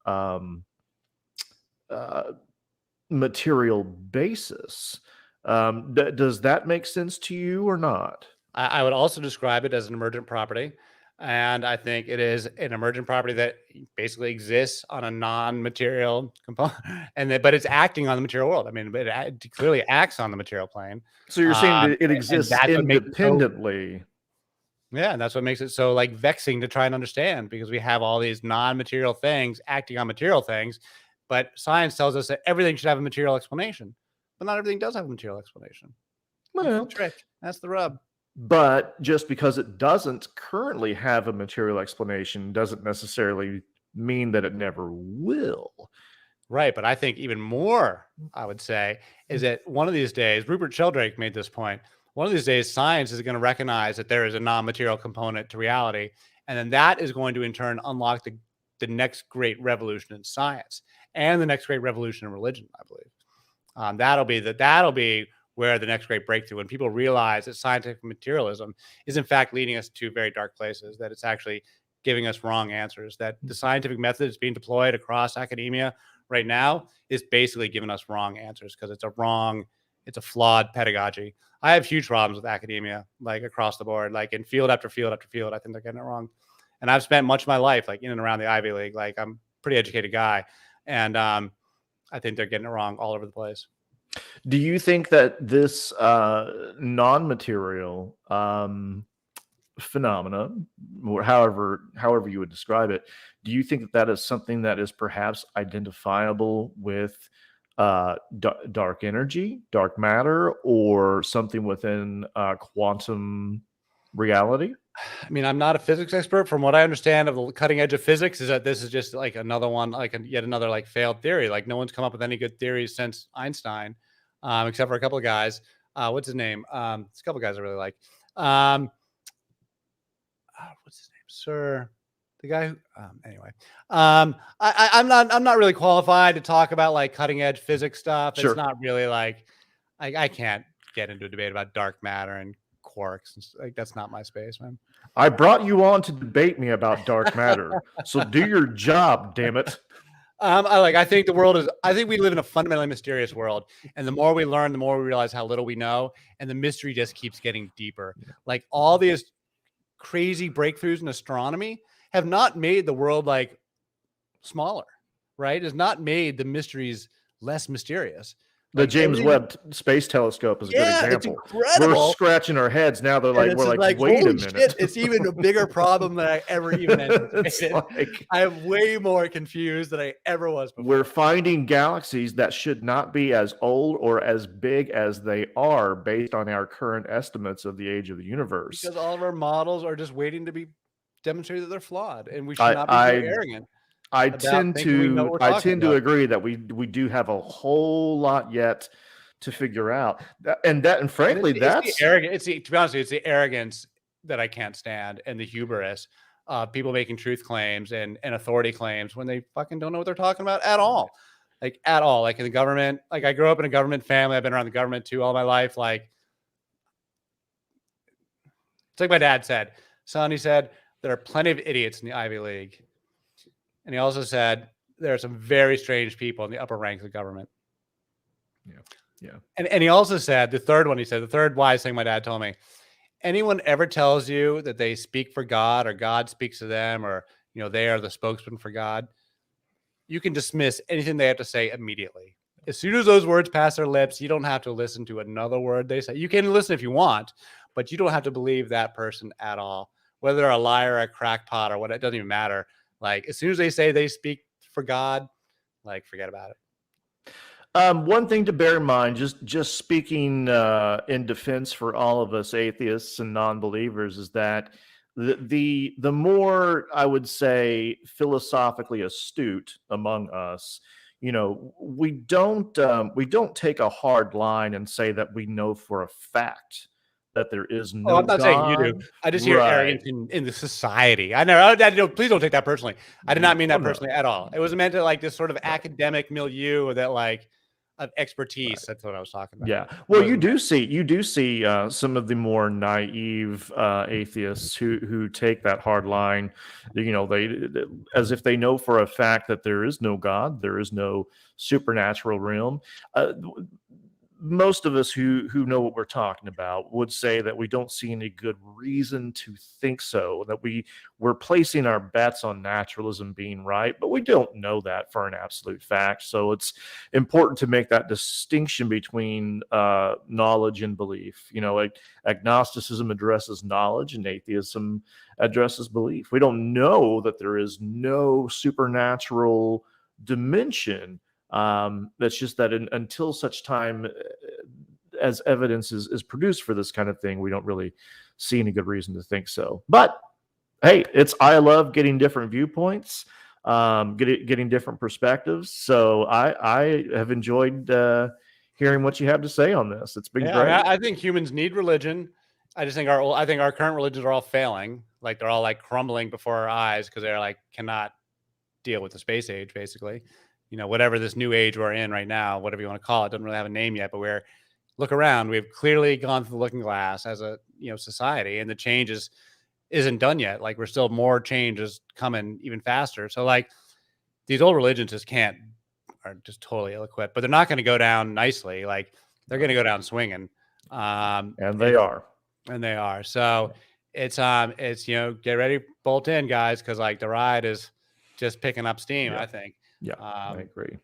material basis. Does that make sense to you or not? I would also describe it as an emergent property. And I think it is an emergent property that basically exists on a non-material component, but it's acting on the material world. I mean, it clearly acts on the material plane. So you're saying that it exists independently. Yeah, and that's what makes it so like vexing to try and understand, because we have all these non-material things acting on material things, but science tells us that everything should have a material explanation, but not everything does have a material explanation. Well, that's the trick. That's the rub. But just because it doesn't currently have a material explanation doesn't necessarily mean that it never will. Right. But I think even more, I would say, is that one of these days, Rupert Sheldrake made this point, one of these days, science is going to recognize that there is a non-material component to reality. And then that is going to, in turn, unlock the next great revolution in science and the next great revolution in religion, I believe. That'll be where the next great breakthrough, when people realize that scientific materialism is in fact leading us to very dark places, that it's actually giving us wrong answers, that the scientific method that's being deployed across academia right now is basically giving us wrong answers because it's a flawed pedagogy. I have huge problems with academia, like across the board, like in field after field after field. I think they're getting it wrong. And I've spent much of my life like in and around the Ivy League. Like I'm a pretty educated guy. And I think they're getting it wrong all over the place. Do you think that this non-material phenomena, or however you would describe it, do you think that is something that is perhaps identifiable with dark energy, dark matter, or something within quantum reality? I mean, I'm not a physics expert. From what I understand of the cutting edge of physics is that this is just like another one, like yet another like failed theory. Like no one's come up with any good theories since Einstein, except for a couple of guys. What's his name? There's a couple of guys I really like. What's his name? Sir, the guy who, anyway, I'm not really qualified to talk about like cutting edge physics stuff. Sure. It's not really like, I can't get into a debate about dark matter and quarks. And like, that's not my space, man. I brought you on to debate me about dark matter. So do your job, damn it. I think I think we live in a fundamentally mysterious world. And the more we learn, the more we realize how little we know. And the mystery just keeps getting deeper. Like all these crazy breakthroughs in astronomy have not made the world like smaller, right? It's not made the mysteries less mysterious. The Like, James Webb Space Telescope is a good example. It's incredible. We're scratching our heads now. We're like, wait holy a minute. Shit, it's even a bigger problem than I ever even anticipated. Like, I am way more confused than I ever was before. We're finding galaxies that should not be as old or as big as they are based on our current estimates of the age of the universe. Because all of our models are just waiting to be demonstrated that they're flawed, and we should not be so arrogant. I tend to agree that we do have a whole lot yet to figure out, and frankly, that's the arrogance. To be honest, it's the arrogance that I can't stand, and the hubris. People making truth claims and authority claims when they fucking don't know what they're talking about at all. Like at all. Like in the government. Like I grew up in a government family. I've been around the government too all my life. Like it's like my dad said, son. He said there are plenty of idiots in the Ivy League. And he also said there are some very strange people in the upper ranks of government. Yeah. And he also said, the third wise thing my dad told me, anyone ever tells you that they speak for God or God speaks to them or, they are the spokesman for God, you can dismiss anything they have to say immediately. As soon as those words pass their lips, you don't have to listen to another word they say. You can listen if you want, but you don't have to believe that person at all. Whether they're a liar or a crackpot or what, it doesn't even matter. Like, as soon as they say they speak for God, like, forget about it. One thing to bear in mind, just speaking in defense for all of us atheists and non-believers, is that the more, I would say, philosophically astute among us, we don't take a hard line and say that we know for a fact that there is no I'm not saying you do. I just hear arrogance in the society. I know. Please don't take that personally. I did not mean that personally at all. It was meant to like this sort of academic milieu that like of expertise. That's what I was talking about. Yeah. Well, you do see some of the more naive atheists who take that hard line. They as if they know for a fact that there is no God, there is no supernatural realm. Most of us who know what we're talking about would say that we don't see any good reason to think so, that we're placing our bets on naturalism being right, but we don't know that for an absolute fact. So it's important to make that distinction between knowledge and belief. Like agnosticism addresses knowledge and atheism addresses belief. We don't know that there is no supernatural dimension. That's just that until such time as evidence is produced for this kind of thing, we don't really see any good reason to think so. But hey, I love getting different viewpoints, getting different perspectives. So I have enjoyed hearing what you have to say on this. It's been great. I think humans need religion. I think our current religions are all failing. Like they're all like crumbling before our eyes because they're like cannot deal with the space age, basically. Whatever this new age we're in right now, whatever you want to call it, doesn't really have a name yet, but look around. We've clearly gone through the looking glass as a, society, and the change isn't done yet. Like we're still more change is coming even faster. So like these old religions are just totally ill-equipped, but they're not going to go down nicely. Like they're going to go down swinging. And they are. So it's get ready, bolt in guys. Cause like the ride is just picking up steam, I think. Yeah, I agree.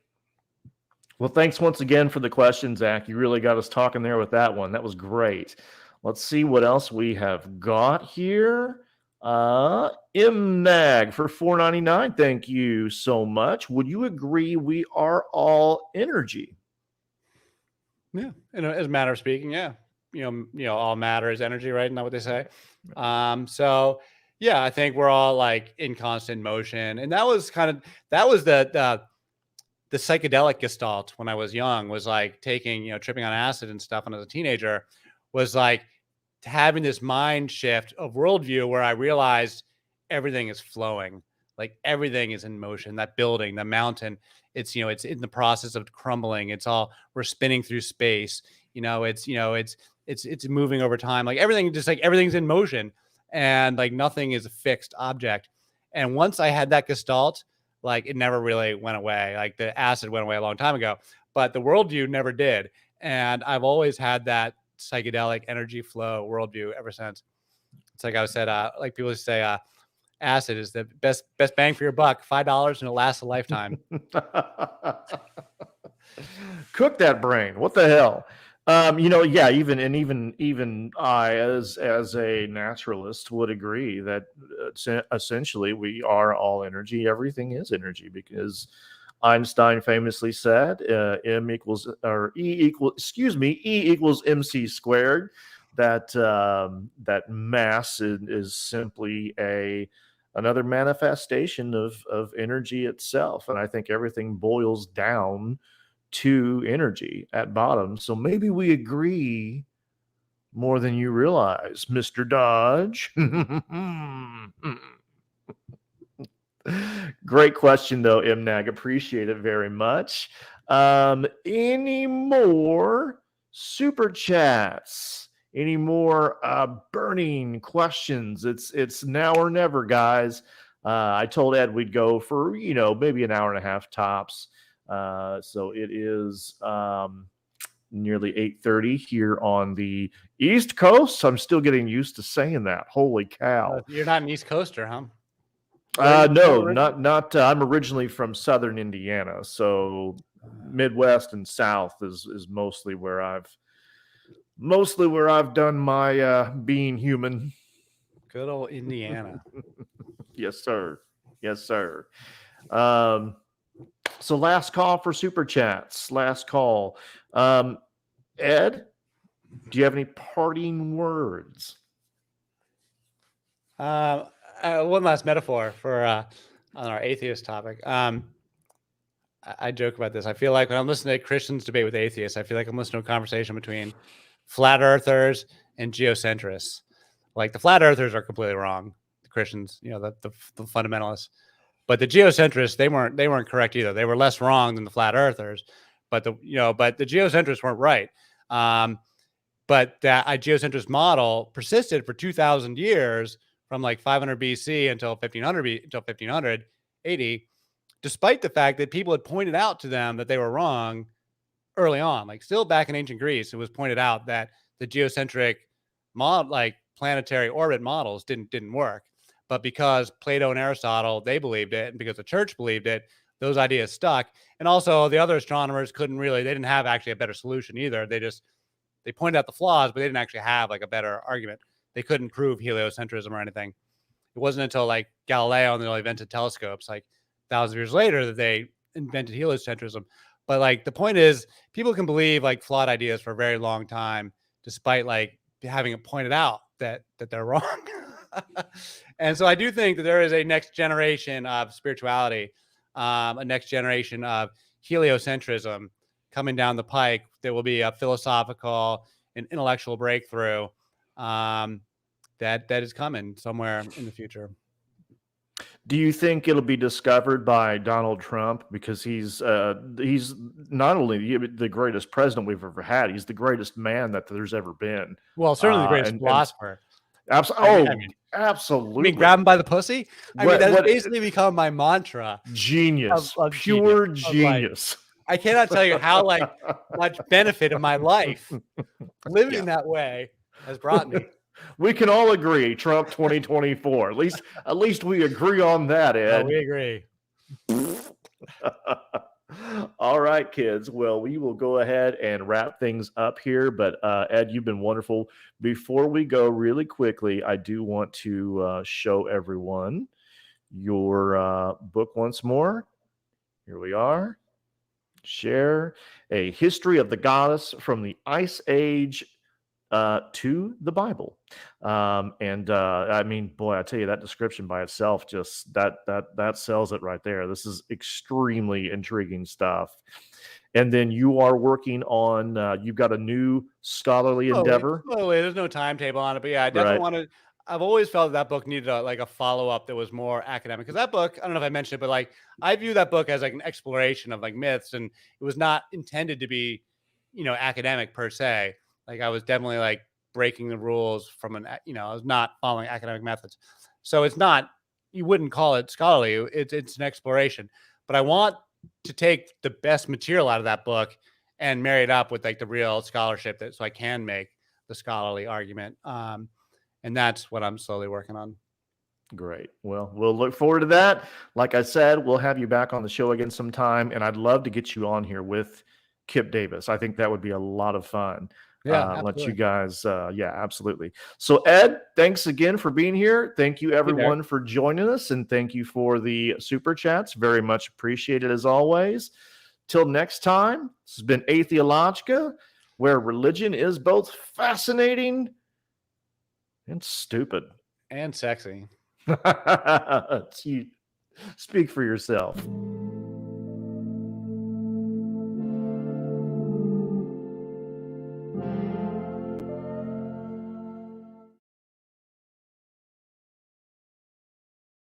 Well, thanks once again for the question, Zach. You really got us talking there with that one. That was great. Let's see what else we have got here. MNAG for $4.99. Thank you so much. Would you agree we are all energy? Yeah, as a matter of speaking, yeah. All matter is energy, right? Isn't that what they say? So yeah, I think we're all like in constant motion. And that was the psychedelic gestalt when I was young, was like taking, tripping on acid and stuff. And as a teenager was like having this mind shift of worldview where I realized everything is flowing. Like everything is in motion. That building, the mountain, it's it's in the process of crumbling. We're spinning through space. It's moving over time. Like everything, just like everything's in motion, and like nothing is a fixed object. And once I had that gestalt, like it never really went away. Like the acid went away a long time ago, but the worldview never did. And I've always had that psychedelic energy flow worldview ever since. It's like I said, like people say, acid is the best bang for your buck. $5 and it lasts a lifetime. Cook that brain. What the hell? Yeah, even I, as a naturalist, would agree that essentially we are all energy. Everything is energy, because Einstein famously said, E equals mc squared. That mass is simply another manifestation of energy itself, and I think everything boils down to energy at bottom. So maybe we agree more than you realize, Mr. Dodge. Great question, though, Imnag. Appreciate it very much. Any more super chats? Any more burning questions? It's now or never, guys. I told Ed we'd go for maybe an hour and a half tops. So it is nearly 8:30 here on the East Coast. I'm still getting used to saying that. Holy cow! You're not an East Coaster, huh? No, not. I'm originally from Southern Indiana, so Midwest and South is mostly where I've done my being human. Good old Indiana. Yes, sir. Yes, sir. So last call for super chats. Last call. Ed, do you have any parting words? One last metaphor for on our atheist topic. I joke about this. I feel like when I'm listening to Christians debate with atheists, I feel like I'm listening to a conversation between flat earthers and geocentrists. Like the flat earthers are completely wrong. The Christians, the fundamentalists. But the geocentrists, they weren't correct either. They were less wrong than the flat earthers, but the geocentrists weren't right. But that geocentrist model persisted for 2,000 years, from like 500 BC until 1500 AD, despite the fact that people had pointed out to them that they were wrong early on. Like still back in ancient Greece, it was pointed out that the geocentric like planetary orbit models didn't work. But because Plato and Aristotle, they believed it, and because the church believed it, those ideas stuck. And also the other astronomers they didn't have actually a better solution either. They pointed out the flaws, but they didn't actually have like a better argument. They couldn't prove heliocentrism or anything. It wasn't until like Galileo and they invented telescopes like thousands of years later that they invented heliocentrism. But like the point is, people can believe like flawed ideas for a very long time, despite like having it pointed out that they're wrong. And so I do think that there is a next generation of spirituality, a next generation of heliocentrism coming down the pike. There will be a philosophical and intellectual breakthrough that is coming somewhere in the future. Do you think it'll be discovered by Donald Trump, because he's not only the greatest president we've ever had, he's the greatest man that there's ever been. Well, certainly the greatest philosopher. Absolutely. You mean grab him by the pussy? That's basically become my mantra. Genius, pure genius. I cannot tell you how much benefit of my life living that way has brought me. We can all agree, Trump 2024. At least we agree on that, Ed. No, we agree. All right, kids. Well, we will go ahead and wrap things up here. But Ed, you've been wonderful. Before we go, really quickly, I do want to show everyone your book once more. Here we are. Share a history of the goddess from the Ice Age to the Bible. I mean, boy, I tell you, that description by itself, just that sells it right there. This is extremely intriguing stuff. And then you are working on, you've got a new scholarly endeavor. There's no timetable on it, but yeah, I definitely want to. I've always felt that book needed a follow-up that was more academic, because that book, I don't know if I mentioned it, but like I view that book as like an exploration of like myths, and it was not intended to be, academic per se. Like I was definitely like breaking the rules from I was not following academic methods. So it's not, you wouldn't call it scholarly. It's an exploration. But I want to take the best material out of that book and marry it up with like the real scholarship, so I can make the scholarly argument. And that's what I'm slowly working on. Great. Well, we'll look forward to that. Like I said, we'll have you back on the show again sometime, and I'd love to get you on here with Kip Davis. I think that would be a lot of fun. Yeah, Let you absolutely. guys, yeah, absolutely. So, Ed, thanks again for being here. Thank you, Hey, Derek. everyone, for joining us, and thank you for the super chats. Very much appreciated as always. Till next time, this has been Atheologica, where religion is both fascinating and stupid. And sexy. You speak for yourself.